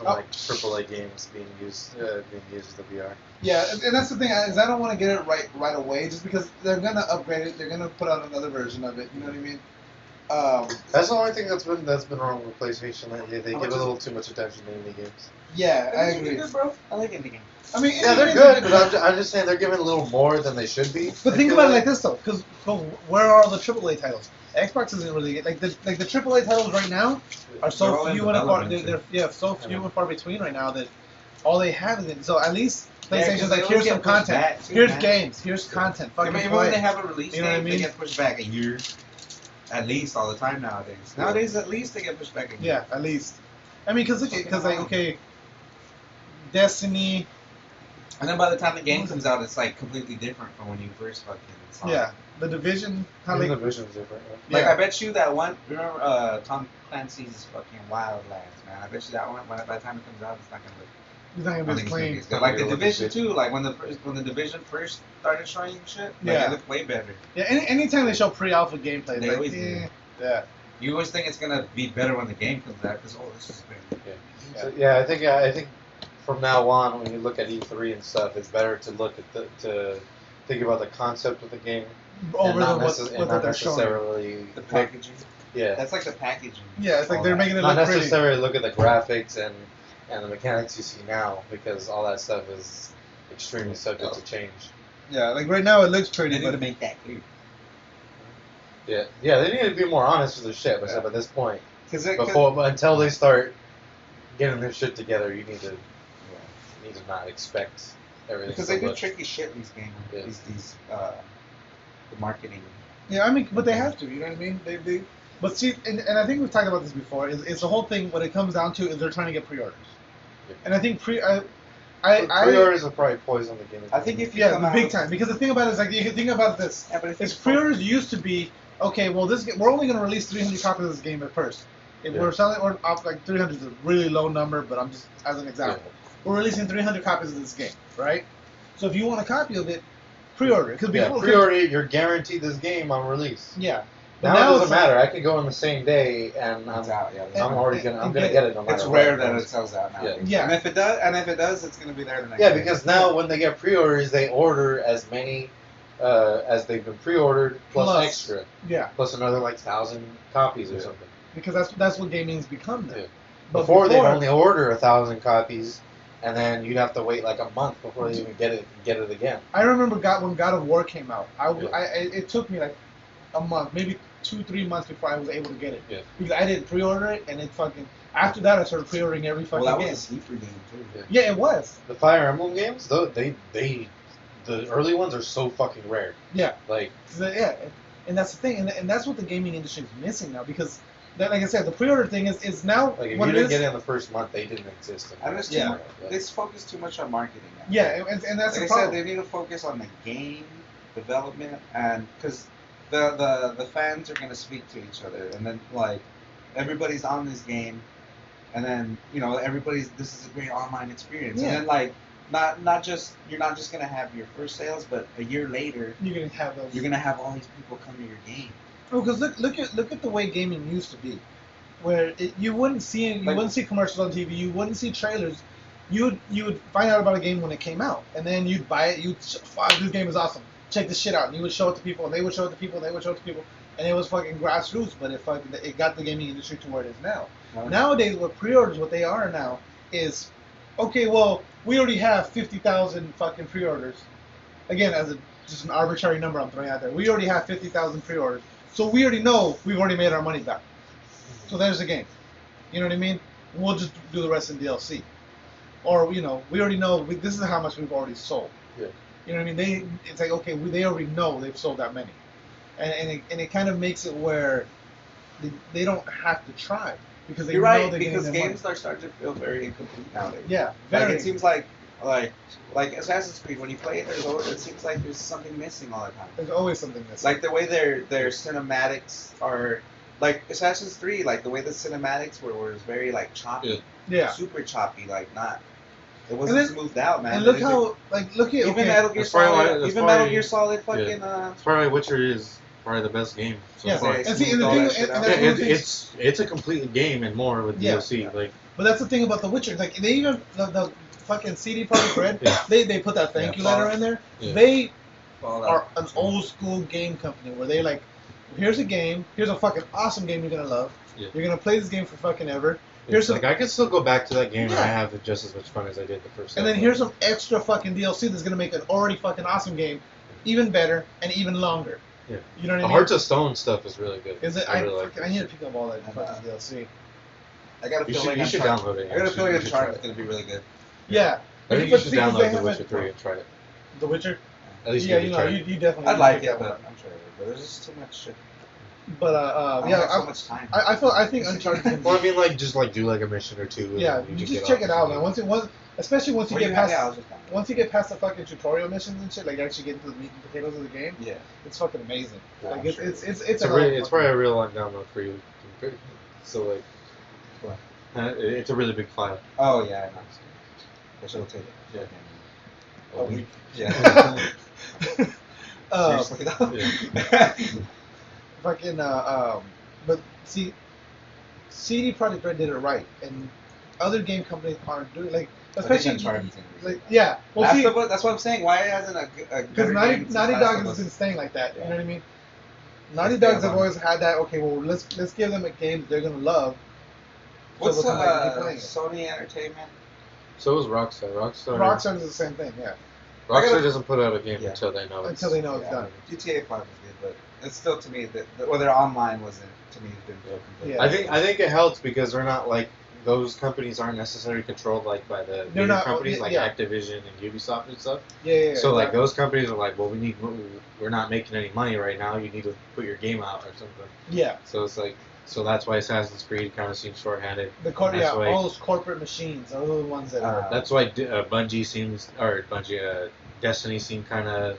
like AAA games being used with the VR. Yeah, and that's the thing is I don't want to get it right away just because they're gonna upgrade it. They're gonna put out another version of it. You know what I mean? That's the only thing that's been wrong with PlayStation lately. They give a little too much attention to indie games. Yeah, I agree. Good, bro. I like indie games. I mean, Yeah, they're good, but I'm just saying they're giving a little more than they should be. But think about it like this though, because where are all the AAA titles? Xbox isn't really like the AAA titles right now are so few and far. They're so few and far between right now that all they have is it. So at least PlayStation's like, here's some content, here's games, here's content. Fucking even when they have a release date, they get pushed back a year. At least all the time nowadays. Nowadays, at least they get pushed back a year. Yeah, at least. I mean, because Destiny. And then by the time the game comes out, it's like completely different from when you first fucking saw it. Yeah, the Division. The Division's different. Yeah. Like I bet you that one. Remember Tom Clancy's fucking Wildlands, man. I bet you that one. By the time it comes out, it's not gonna look. It's not gonna be clean. But like the Division too. Like when the Division first started showing shit, it looked way better. Yeah. Anytime they show pre-alpha gameplay, they always do. Yeah. You always think it's gonna be better when the game comes out because this is better. Yeah. So, I think. From now on, when you look at E3 and stuff, it's better to look at to think about the concept of the game over not what they're showing. Necessarily the packaging. Yeah, that's like the packaging. Yeah, it's like they're making it not look necessarily look at the graphics and the mechanics you see now, because all that stuff is extremely subject to change. Yeah, like right now it looks pretty, They need to make that clear. Yeah, they need to be more honest with their shit. But at this point, Because until they start getting their shit together, you need to not expect everything. Because they do tricky shit in these games. Yeah. The marketing. Yeah, I mean, but they have to. You know what I mean? They but see, and I think we've talked about this before. Is the whole thing what it comes down to is they're trying to get pre-orders, and I think pre-orders are probably poison the game. I think if you big time, because the thing about it is like you can think about this. Yeah, but if pre-orders used to be okay, well we're only going to release 300 copies of this game at first. If we're selling or like 300 is a really low number, but I'm just as an example. Yeah. We're releasing 300 copies of this game, right? So if you want a copy of it, pre-order it. Pre-order it, you're guaranteed this game on release. Yeah. Now it doesn't matter. I could go on the same day and I'm out. Yeah, I'm gonna get it no matter what. It's rare that it sells out now. Yeah. And if it does, it's gonna be there the next day. Yeah, because now when they get pre-orders, they order as many as they've been pre-ordered plus extra. Yeah. Plus another like 1,000 copies or something. Because that's what gaming's become now. Yeah. Before they'd only order 1,000 copies. And then you'd have to wait like a month before they even get it again. I remember when God of War came out. It took me like a month, maybe 2-3 months before I was able to get it. Yeah. Because I didn't pre-order it, and it fucking after that I started pre-ordering every fucking game. Well, that was a sleeper game too. Yeah, it was. The Fire Emblem games, though, the early ones are so fucking rare. Yeah. Like. Yeah, and that's the thing, and that's what the gaming industry is missing now because. Like I said, the pre-order thing is now. Like if you didn't get it in the first month, they didn't exist. They focus too much on marketing now. Yeah, and that's like the problem. I said, they need to focus on the game development, and because the fans are gonna speak to each other, and then like everybody's on this game, and then this is a great online experience, and then like not just you're not just gonna have your first sales, but a year later you're gonna have those. You're gonna have all these people come to your game. Oh, because look at the way gaming used to be, where you wouldn't see commercials on TV, you wouldn't see trailers, you would find out about a game when it came out, and then you'd buy it, this game is awesome, check this shit out, and you would show it to people, and they would show it to people, and they would show it to people, and it was fucking grassroots, but it got the gaming industry to where it is now. Right. Nowadays, what pre-orders, what they are now, is, okay, well, we already have 50,000 fucking pre-orders, again, just an arbitrary number I'm throwing out there, we already have 50,000 pre-orders. So we already know we've already made our money back. So there's the game. You know what I mean? We'll just do the rest in DLC. Or, we already know this is how much we've already sold. Yeah. You know what I mean? It's like, okay, they already know they've sold that many. And it kind of makes it where they don't have to try. Because they know they're because games money. are starting to feel very incomplete nowadays. Yeah. It seems like Assassin's Creed, when you play it, it seems like there's something missing all the time. There's always something missing. Like the way their cinematics are like Assassin's 3, like the way the cinematics were was very like choppy, Yeah. super choppy, like not. It And wasn't then- smoothed out, man. And look It- how, like, look at even okay. Metal Gear That's probably why- Solid, that's even Metal probably- Gear Solid, fucking That's probably Witcher is probably the best game so Yeah. far. They And see, and smoothed the all thing- that shit and out. that's one of the It's a complete game and more with Yeah. DLC. Yeah. Like But that's the thing about The Witcher. Like, they even the fucking CD Projekt Red, Yeah. they put that thank Yeah, you letter Fallout. in there. Yeah. They Fallout. are an old school game company where they like, here's a game, here's a fucking awesome game you're gonna love. Yeah. You're gonna play this game for fucking ever. Here's some, like I can still go back to that game Yeah. and I have just as much fun as I did the first and time. then here's some extra fucking DLC that's gonna make an already fucking awesome game even better and even longer. Yeah. You know what The I mean? Hearts of Stone stuff is really good. Is it? I I, really like fucking, I need to pick up all that fucking DLC. I got a You feeling should, you should Uncharted. download it. I got a feeling You should try Uncharted's it. gonna be really good. Yeah. I think you But should see, 'cause they download The haven't- Witcher 3 and try it. The Witcher. At least Yeah, give you it a know, try. you definitely. I'd need to like pick it, that but one. I'm sure. But there's just too much shit. But I don't yeah, have so much time. I think Uncharted. Well, I mean, like just like do like a mission or two. and Yeah, then you can just get check off it out, the man. game. Especially once you What get do you have? past Yeah, I was just down. once you get past the fucking tutorial missions and shit, like actually get into the meat and potatoes of the game, Yeah. it's fucking amazing. Yeah, Like I'm it's sure. it's It's probably a real long download for you. So like, What? it's a really big file. Oh yeah, I know. I should take it. Yeah. fucking a week. Yeah. Seriously though. Yeah. fucking but see, CD Projekt Red did it right, and other game companies aren't doing like especially Uncharted's gonna be like yeah. Well, Last see, of Us, that's what I'm saying. Why hasn't a because good Naughty game since Dog Last of has Us? been staying like that. You Yeah. know what I mean? Naughty Let's stay Dogs have on. always had that. Okay, well let's give them a game they're gonna love. What's so they'll come back and keep playing it. Sony Entertainment? So is Rockstar. Rockstar is the same thing, yeah. I gotta- Rockstar doesn't put out a game Yeah. until they know. Until they know it's Yeah. done. GTA 5 was good, but it's still to me that well, their online wasn't to me didn't feel complete. Yeah. I think it helps because they're not like those companies aren't necessarily controlled like by the They're bigger not- companies like yeah. Activision and Ubisoft and stuff. Yeah. So like exactly. those companies are like, well, we're not making any money right now. You need to put your game out or something. Yeah. So it's like, so that's why Assassin's Creed kind of seems shorthanded. That's why- all those corporate machines are the ones that are. That's why Destiny seemed kind of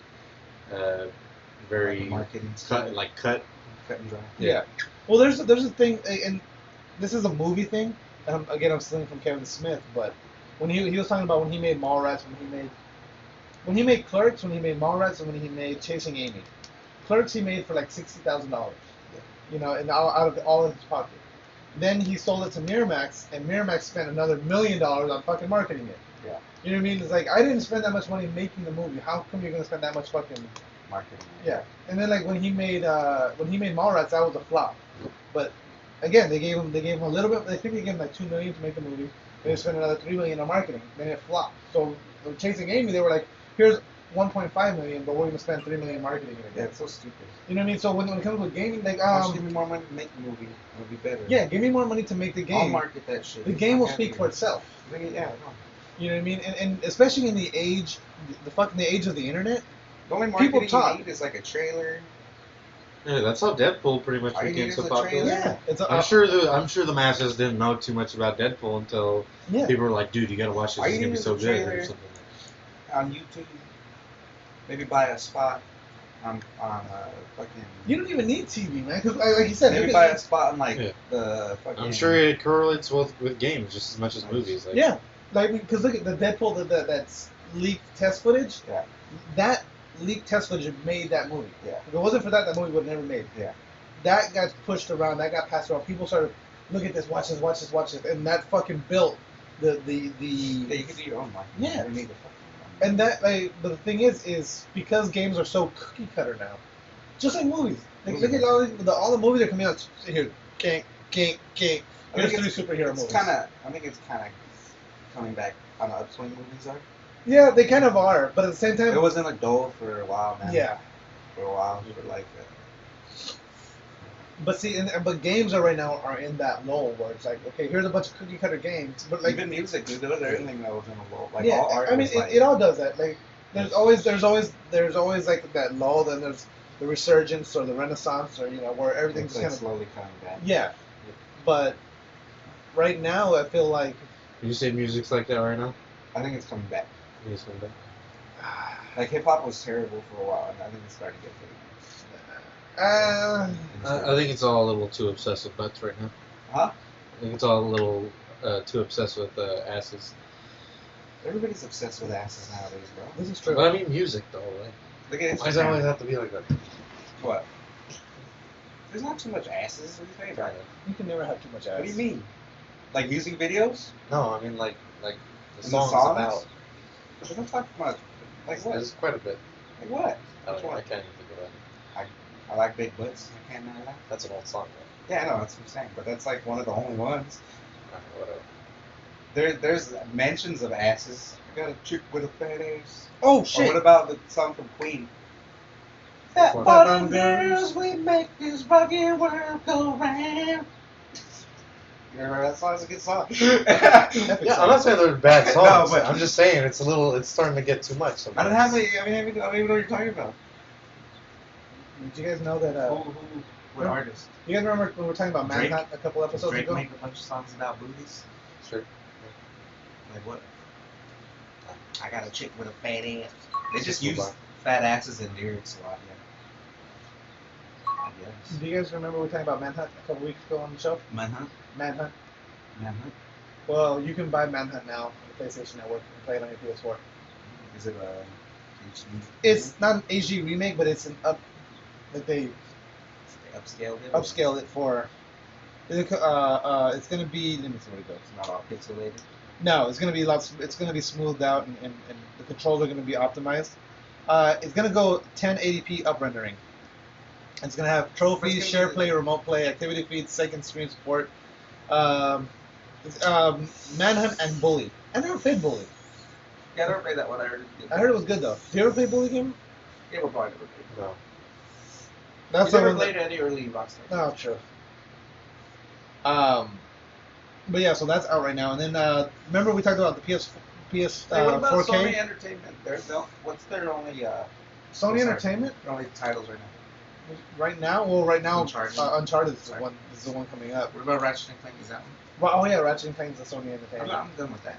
very marketing cut cut and dry. Yeah. Well, there's a thing, and this is a movie thing. Again, I'm stealing from Kevin Smith, but when he was talking about when he made Mallrats, when he made Clerks, when he made Mallrats, and when he made Chasing Amy. Clerks he made for like $60,000, you know, and out of all of his pocket. Then he sold it to Miramax, and Miramax spent another $1 million on fucking marketing it. Yeah. You know what I mean? It's like I didn't spend that much money making the movie. How come you're gonna spend that much fucking? Marketing. Yeah, and then like when he made Mallrats, that was a flop. But again, they gave him a little bit. I think they gave him like $2 million to make the movie. They spent another $3 million on marketing. Then it flopped. So Chasing Amy, they were like, here's $1.5 million, but we're gonna spend $3 million marketing it Yeah, again. it's so stupid. You know what I mean? So when it comes with gaming, like Just give me more money to make the movie. It'll be better. yeah, give me more money to make the I'll game. market that shit. The It's game not will speak happening. for itself. Yeah, no. You know what I mean? And especially in the age, the age of the internet. The only People marketing talk. you need is like a trailer. Yeah, that's how Deadpool pretty much All you became need so is a popular. trailer. Yeah, it's a, I'm sure the masses didn't know too much about Deadpool until Yeah. people were like, dude, you gotta watch this. All It's you gonna be need so is a good or trailer. something. On YouTube. Maybe buy a spot on fucking. You don't even need TV, man. Because like you said, Maybe it- buy a spot on like Yeah. the fucking. I'm sure it correlates with games just as much as movies. Like, yeah, like because look at the Deadpool that's leaked test footage. Yeah. That leaked test footage made that movie. Yeah. If it wasn't for that, that movie would have never made. Yeah. That got pushed around. That got passed around. People started, look at this, watch this, and that fucking built the. Yeah, you can do your own marketing. Yeah. You don't need the fucking. And that, like, but the thing is because games are so cookie cutter now, just like movies. Like, look at all the movies that are coming out. Here, king. I Here's think 3 it's- superhero it's movies. I think it's kind of coming back on the upswing. Movies are. Yeah, they kind of are, but at the same time, It wasn't like dull for a while, man. yeah. For a while, for like. But see, but games are right now are in that lull where it's like, okay, here's a bunch of cookie cutter games, but like, Even music, dude, there was everything that was in a lull. Like yeah, all art I mean, was like. it all does that. Like, there's always like that lull, then there's the resurgence or the renaissance or where everything's it's like kind of slowly coming back. yeah. But right now, I feel like Would you say music's like that right now? I think it's coming back. Yes, like that. Like hip hop was terrible for a while, and I think it's starting to get pretty. uh, In I think it's all a little too obsessed with butts right now. Huh? I think it's all a little too obsessed with asses. Everybody's obsessed with asses nowadays, bro. This is true. But I mean music though. Like, Look at why does it always Instagram. have to be like that? What? There's not too much asses. What are you talking about? You can never have too much ass. What do you mean? Like music videos? No, I mean like the the songs songs? about. But they don't talk much. Like what? There's quite a bit. Like what? I Which don't know, one? I can't even think of that. I like big butts. I can't remember that. That's an old song, Yeah, I know. That's what I'm saying. But that's like one of the only ones. though. Whatever. There's mentions of asses. I got a chick with a fat ass. Oh Or shit! what about the song from Queen? Fat Fat bottom bottom girls, we make this fucking world go round. You remember that song? It's a good song. Yeah, I'm not saying they're bad No, songs. but- I'm just saying it's starting to get too much. I Sometimes. don't have any. I don't even know what you're talking about. Did you guys know that? What artist? You guys remember when we were talking about Drake? Manhunt a couple episodes Drake ago? make a bunch of songs about booties? Sure. Like what? I got a chick with a fat ass. They just move use on. fat asses in lyrics a lot, yeah. I guess. Do you guys remember we were talking about Manhunt a couple weeks ago on the show? Manhunt? Manhunt. Manhunt? Well, you can buy Manhunt now on the PlayStation Network and play it on your PS4. Is it a HD? It's not an HD remake, but it's an like they They upscaled it? upscaled it for. It's gonna be. Let me see what it goes. It's not all pixelated? No, it's gonna be lots. It's gonna be smoothed out, and the controls are gonna be optimized. It's gonna go 1080p up rendering. It's gonna have trophies, It's gonna share be- play, remote play, activity feeds, second screen support, Manhunt and Bully. I never played Bully. Yeah, I never played that one. I heard it. I heard it was good though. Do you ever play Bully game? Yeah, we'll probably never played. No. That's You the never one. played any early Rockstar? Oh, true. But yeah, so that's out right now. And then remember we talked about the PS Hey, what about 4K. Sony Entertainment? What's their only Sony sorry. Entertainment their only titles right now? right now. Well, right now Uncharted. Uncharted is the Sorry. one. Is the one coming up. What about Ratchet and Clank? Is that one? Well, oh yeah, Ratchet and Clank is the Sony Entertainment. I'm done with that.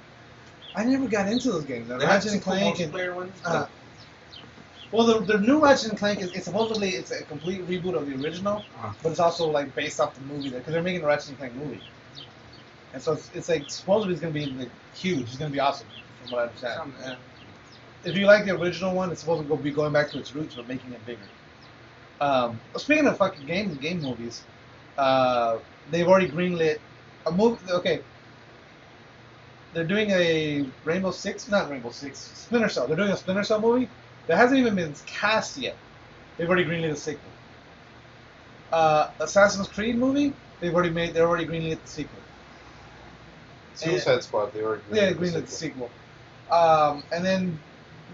I never got into those games. They have Ratchet some and cool Clank and multiplayer ones. uh, well, the new Ratchet and Clank is supposedly it's a complete reboot of the original, Uh-huh. but it's also like based off the movie because they're making a Ratchet and Clank movie, and so it's like supposedly it's gonna be like, huge. It's gonna be awesome, from what I understand. If you like the original one, it's supposed to be going back to its roots but making it bigger. Speaking of fucking game movies, they've already greenlit a movie. Okay, they're doing a Splinter Cell. They're doing a Splinter Cell movie that hasn't even been cast yet. They've already greenlit a sequel. Assassin's Creed movie. They're already greenlit the sequel. Suicide Squad. They already Greenlit the sequel. And then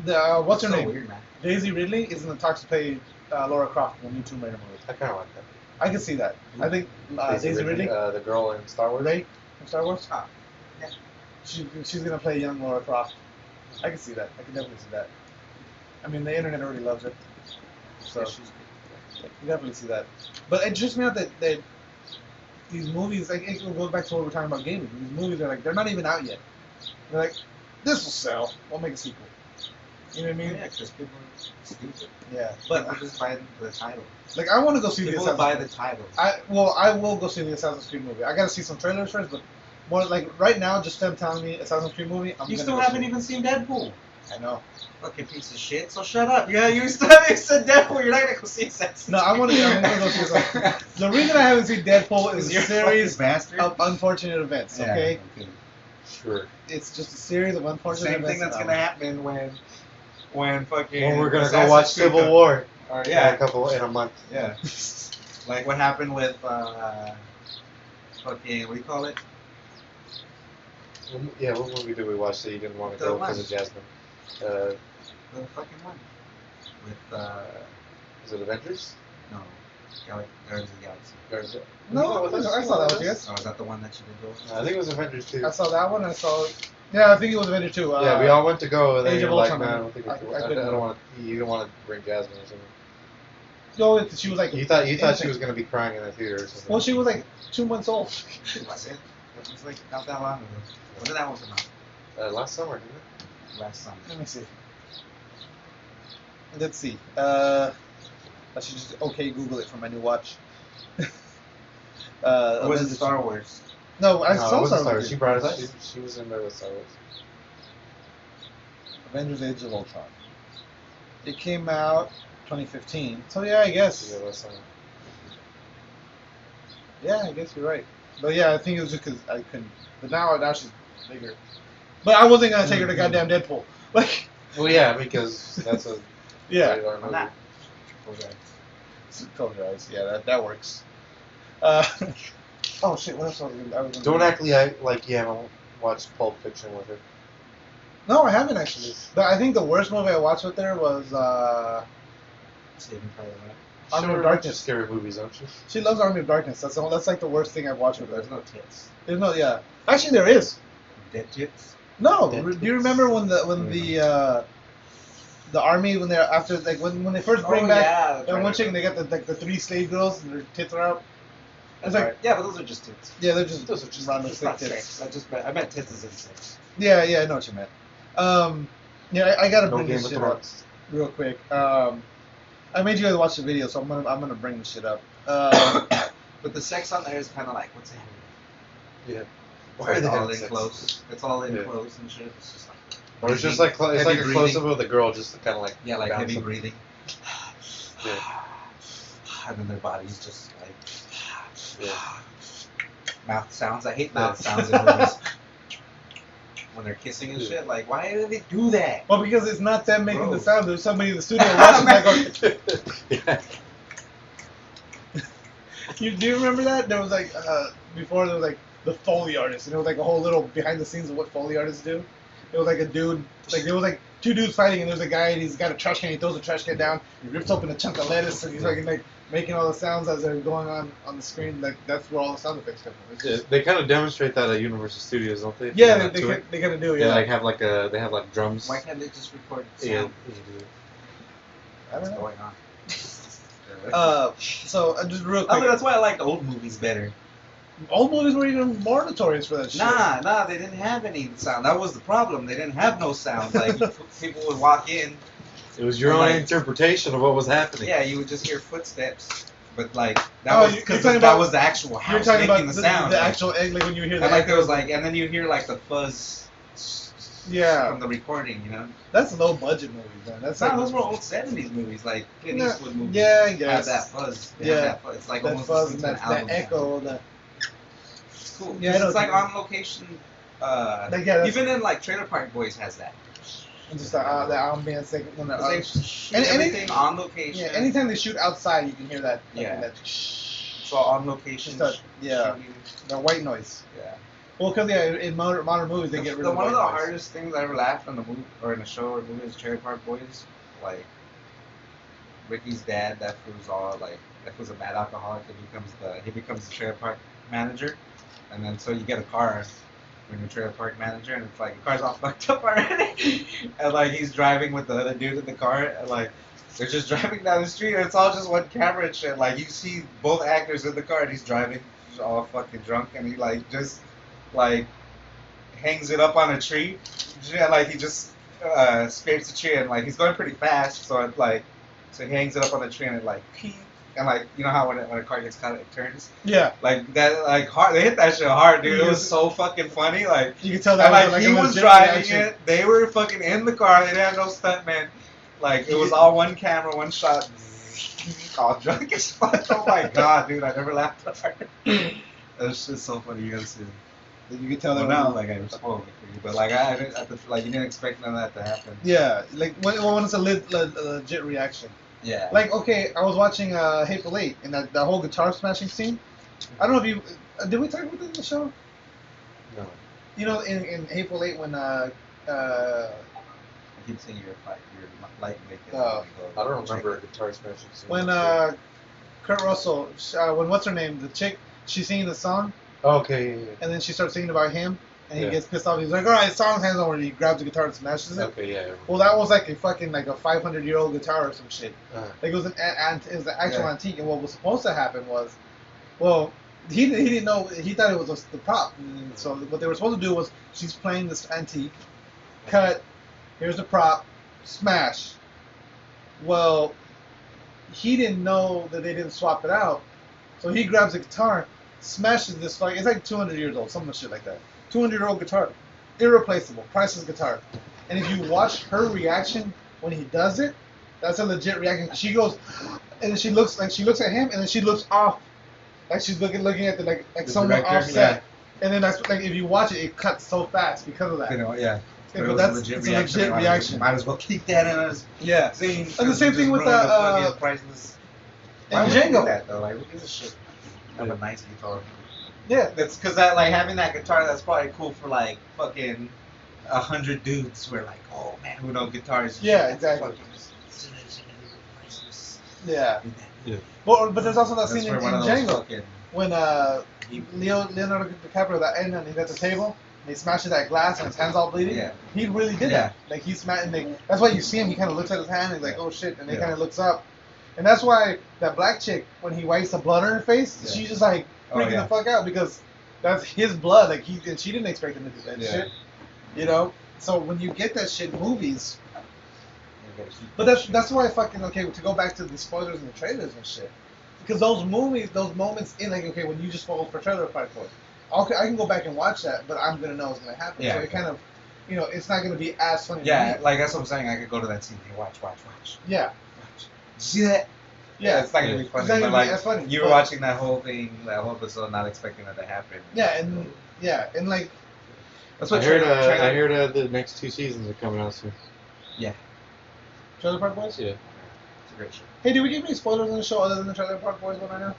the what's her so name? Weird, man. Daisy Ridley is in the talks to play Laura Croft in the new Tomb Raider movie. I kind of like that. I can see that. I think Daisy Ridley, the girl in Star Wars. Rey from Star Wars. Ah, yeah. She's gonna play young Laura Croft. I can see that. I can definitely see that. I mean, the internet already loves it, so Yeah, she's you can definitely see that. But it just meant that these movies, like it goes back to what we're talking about gaming. These movies are like they're not even out yet. They're like, this will sell. We'll make a sequel. You know what I mean? Yeah, because people are stupid. Yeah. But But people just buy the title. like, I want to go see the People Assassin's buy Creed. the title. I will go see the Assassin's Creed movie. I gotta see some trailers first, but more like right now, just them telling me Assassin's Creed movie. I'm You gonna still go haven't see it. even seen Deadpool. I know. Fucking piece of shit. So shut up. Yeah, you still haven't seen Deadpool. You're not gonna go see Assassin's No, I'm gonna go see something. The reason I haven't seen Deadpool is a You're series fucking bastard. of unfortunate events. Yeah, Okay, Sure. it's just a series of unfortunate Same events. thing that's and gonna happen when fucking. When we're gonna go Assassin's watch Creed Civil comes- War. Or, Yeah, in a month. Yeah. Like what happened with fucking what do you call it? Yeah, what movie did we watch that you didn't want to The go because one. of Jasmine? The fucking one. With Is it Avengers? no, Guardians of the Galaxy. Or is it? No, I saw that one. Yes, Oh, is that the one that you did go with? I think it was Avengers 2. I saw that one. I saw. Yeah, I think it was Avenger 2. Yeah, we all went to go, and then Age of you're like, Ultron, man, I don't think I couldn't don't want to. You don't want to bring Jasmine or something. No, she was like. You thought she innocent. was gonna be crying in the theater or something. Well, she was like 2 months old. That's it. It was like not that long ago. When did that one come out? Last summer, didn't it? Last summer. Let me see. Let's see. I should just Google it for my new watch. Or was it Avengers. Star Wars? No, I No, saw it wasn't Star Wars. She brought She, us. she was in there with Star Wars. Avengers: Age of Ultron. It came out 2015. So yeah, I guess. Yeah, that's not- Yeah, I guess you're right. But yeah, I think it was just because I couldn't. But now she's bigger. But I wasn't gonna take her to goddamn Deadpool. Like, Well, yeah, because that's a yeah. rated R movie. Nah. Close your eyes. Yeah, that works. Oh shit! What else was I was gonna Don't do? act like you haven't watched Pulp Fiction with her. No, I haven't actually. But I think the worst movie I watched with her was Saving Private Ryan. Army She of watches Darkness. scary movies, don't you? She loves Army of Darkness. That's like the worst thing I've watched with her. There's no tits. There's no, yeah. Actually, there is. Dead tits? No. Dead Do you remember when the army when they're after like when they first bring back yeah. that one chick and they got the 3 slave girls and their tits are out? It's like Yeah, but those are just tits. yeah, they're just Those are just random it's thick not tits. sex. I meant tits as in sex. Yeah, I know what you meant. Yeah, I gotta No bring Game this of shit up Thrones. real quick. I made you guys watch the video, so I'm gonna bring this shit up. But the sex on there is kind of like, what's it? Yeah. It's all having in sex? close. It's all in Yeah. close and shit. It's just like. Or it's just like it's heavy like a breathing. close up of the girl, just kind of like Yeah, like heavy bouncing. breathing. Yeah. And then their bodies just like. Yeah. Mouth sounds. I hate mouth sounds in movies. When they're kissing and shit, like, why do they do that? Well, because it's not them making the Gross. sound. There's somebody in the studio watching that going. Yeah. Do you remember that? There was like before there was like the Foley artist, and it was like a whole little behind the scenes of what Foley artists do. It was like a dude, like there was like 2 dudes fighting, and there's a guy, and he's got a trash can. He throws the trash can down. He rips open a chunk of lettuce, and he's like making all the sounds as they're going on the screen. Like that's where all the sound effects come from. It's Yeah, just- they kind of demonstrate that at Universal Studios, don't they? If yeah, you go out to it. they kind of do. They Yeah, like have drums. Why can't they just record Yeah. sound? I What's don't know. going on? So just real I quick, mean, that's why I like old movies better. old movies were even more notorious for that shit. Nah, they didn't have any sound. That was the problem. They didn't have no sound. Like, people would walk in. It was your own Like- interpretation of what was happening. Yeah, you would just hear footsteps. But, like, Oh, that was you're because talking that about- was the actual You're house talking making about the sound. the like, actual egg, like when you hear and, that. like, there was, like, and then you hear, like, the fuzz Yeah. from the recording, you know? That's low budget movies, man. That's like Those were old 70s movies, like Clint Yeah, Eastwood movies. yeah, I Have guess. that fuzz. They Yeah. have that fuzz. It's like that almost fuzz listening and to an that album. echo. That It's cool. Yeah, I 'Cause know it's what like you mean. on location. Like, yeah, that's- Even in like Trailer Park Boys has that. and just the ambience. Like, when 'Cause they they're, shoot any- everything on location. yeah, anytime they shoot outside, you can hear that. Yeah. That It's all on location. Just yeah, shooting. the white noise. Yeah. Well, because in modern movies they get rid of One of white the noise. hardest things I ever laughed in a movie or in a show or movie is Trailer Park Boys. Like Ricky's dad, that was a bad alcoholic, and he becomes the trailer park manager, and then so you get a car when you're trailer park manager, and it's like the car's all fucked up already, and like he's driving with the other dude in the car, and like they're just driving down the street, and it's all just one camera and shit. Like you see both actors in the car, and he's driving all fucking drunk, and he like just like hangs it up on a tree, yeah, like he just scrapes the tree, and like he's going pretty fast, so it like. So he hangs it up on the tree and it like ping, and like you know how when a car gets caught it turns Yeah, like that like hard they hit that shit hard, dude. It Yeah. was so fucking funny. Like you can tell that and, like was he a was legit driving reaction. it, they were fucking in the car. They didn't have no stuntman. Like it was all one camera, one shot. All drunk as fuck. Oh my god, dude! I never laughed that hard. That's just so funny. You gotta see it. You can tell Well, that. now like I spoiled it for you, but like I didn't, like you didn't expect none of that to happen. Yeah, like when it's a legit reaction. Yeah. Like, okay, I was watching Hateful Eight, and that whole guitar smashing scene. I don't know if you did we talk about this in the show? No. You know, in Hateful Eight when I keep saying your light making. Oh. I don't remember a guitar smashing scene. when Kurt Russell, when what's her name, the chick, she's singing the song, Okay. Yeah. and then she starts singing about him, and he Yeah. gets pissed off. He's like, "All right, song's hands over." And he grabs the guitar and smashes it. Okay. Yeah. Well, that was like a fucking like a 500-year-old guitar or some shit. Like it was it was an actual Yeah. antique, and what was supposed to happen was, well, he didn't know. He thought it was the prop. And so what they were supposed to do was she's playing this antique, cut. Here's the prop, smash. Well, he didn't know that they didn't swap it out, So he grabs a guitar, smashes this fucking. It's like 200 years old, some shit like that. 200-year-old guitar, irreplaceable, priceless guitar. And if you watch her reaction when he does it, that's a legit reaction. She goes, and then she looks at him, and then she looks off, like she's looking at the someone director, offset. And then that's like if you watch it, it cuts so fast because of that. You know, yeah. Yeah, It but was that's a legit it's a reaction. legit reaction. Might as well keep that in us. Yeah. Scene. And the same thing with the priceless. and Why would you do Django. that though? Like, who gives a shit? Have a nice guitar. Yeah. That's because that like having that guitar. That's probably cool for like fucking 100 dudes. Who are like, oh man, who know guitars? and Yeah, shit. exactly. Fucking priceless. Yeah. Yeah. But there's also that That's scene in where one of those Django fucking. when Leonardo DiCaprio at the end and he's at the table and he smashes that glass and his hand's all bleeding. Yeah. He really did Yeah. that. Like he smashed. Like, that's why you see him. He kind of looks at his hand and he's like, oh shit, and he Yeah. kind of looks up. And that's why that black chick, when he wipes the blood on her face, Yeah. she's just like Oh, freaking yeah. the fuck out because that's his blood. Like and she didn't expect him to do that Yeah. shit. You know. So when you get that shit in movies. You gotta keep But that that's why fucking okay to go back to the spoilers and the trailers and shit, because those movies, those moments in like okay when you just fall for trailer fight for it, I can go back and watch that, but I'm gonna know what's gonna happen. Yeah, So it okay. kind of, it's not gonna be as funny. Yeah, to me. like that's what I'm saying. I could go to that scene. Hey, watch. Yeah. Did you see that? Yeah. It's not gonna be funny. It's not But gonna like be as funny. you were but- watching that whole thing, that whole episode, not expecting that to happen. Yeah, and like That's I what heard. trailer- I heard the next 2 seasons are coming out soon. Trailer Park Boys. Yeah. It's a great show. Hey, did we get any spoilers on the show other than the Trailer Park Boys one right now?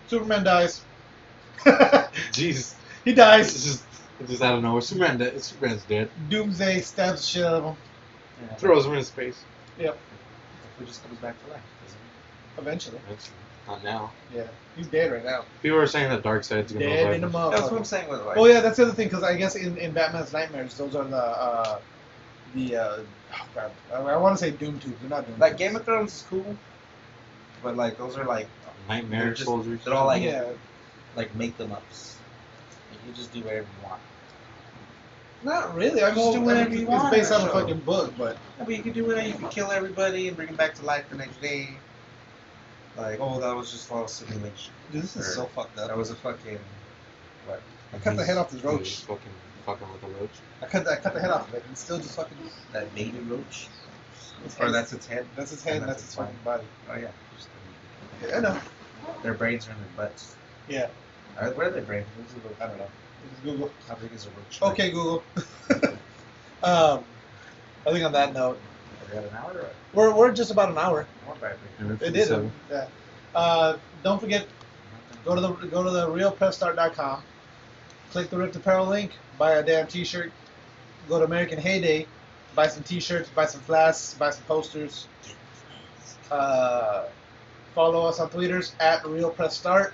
Superman dies. Jesus. He dies. It's just out of nowhere. Superman's dead. Doomsday stabs the shit out of him. Yeah. Throws him into space. Yep. It just comes back to life. Doesn't it? Eventually. Not now. Yeah. He's dead right now. People are saying that Darkseid's gonna Dead in the revive him. That's what I'm motherfucker. saying with like. Oh yeah, that's the other thing because I guess in Batman's nightmares, those are oh god, I want to say Doom Tubes. They're not Doom. Like Tubes. Game of Thrones is cool, but like those are like Nightmare they're just- soldiers. they're all like Yeah, make them ups. Like, you just do whatever you want. not really. I Just mean, do whatever you want it's based in on that a show. fucking book, but Yeah, but you can do whatever. You can kill everybody and bring them back to life the next day. Like, oh, that was just all simulation. dude, this is Or so fucked That up. was a fucking what? I cut the head off this He's roach. fucking with a roach. I cut the head off of it, and still just fucking. That baby roach, Its or head- that's its head. that's its head, and and that's that's its its fucking body. Oh yeah. Just Yeah, I know. their brains are in their butts. Yeah, Where are their brains? I don't know. Just Google. How big is a roach? Okay, Google. I think on that note, Are we at an hour or we're just about an hour. more battery? It did. Yeah. Don't forget, go to the realpressstart.com. Click the Ripped Apparel link. Buy a damn T-shirt. Go to American Heyday. Buy some T-shirts. Buy some flasks. Buy some posters. Follow us on Twitters at RealPressStart.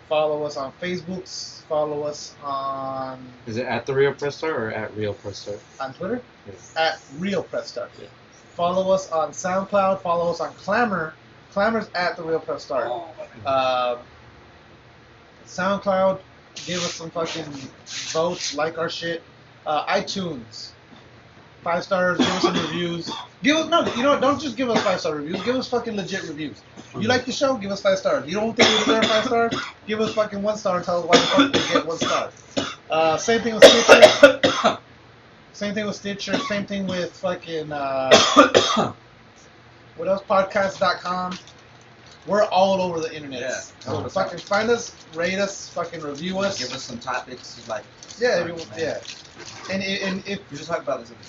Follow us on Facebooks. Follow us on Is it at the Real Press Star or at Real Press Star? Twitter Yes. at RealPressStart. Yeah. Follow us on SoundCloud. Follow us on Clamor. Clamor's at the Real Press Start. SoundCloud, give us some fucking votes, like our shit. iTunes, 5 stars, give us some reviews. Don't just give us 5-star reviews. Give us fucking legit reviews. You like the show? Give us 5 stars. You don't think we deserve 5 stars? Give us fucking 1 star and tell us why the fuck we get 1 star. Same thing with Stitcher. Same thing with Stitcher. Same thing with fucking what else? Podcast.com. We're all over the internet. Yeah. So fucking find us, rate us, fucking review us. Give us some topics. Like Yeah, man. yeah. And if We just talked about this in the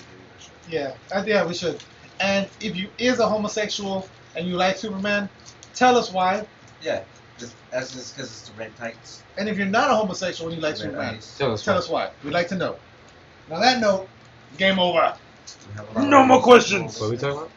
video. yeah, we should. And if you is a homosexual and you like Superman, tell us why. Yeah, that's just because it's the red tights. And if you're not a homosexual and you like Red Superman, eyes. Tell us. tell us why. We'd like to know. On that note, game over. We have a lot of No more those. questions. What are we talking about?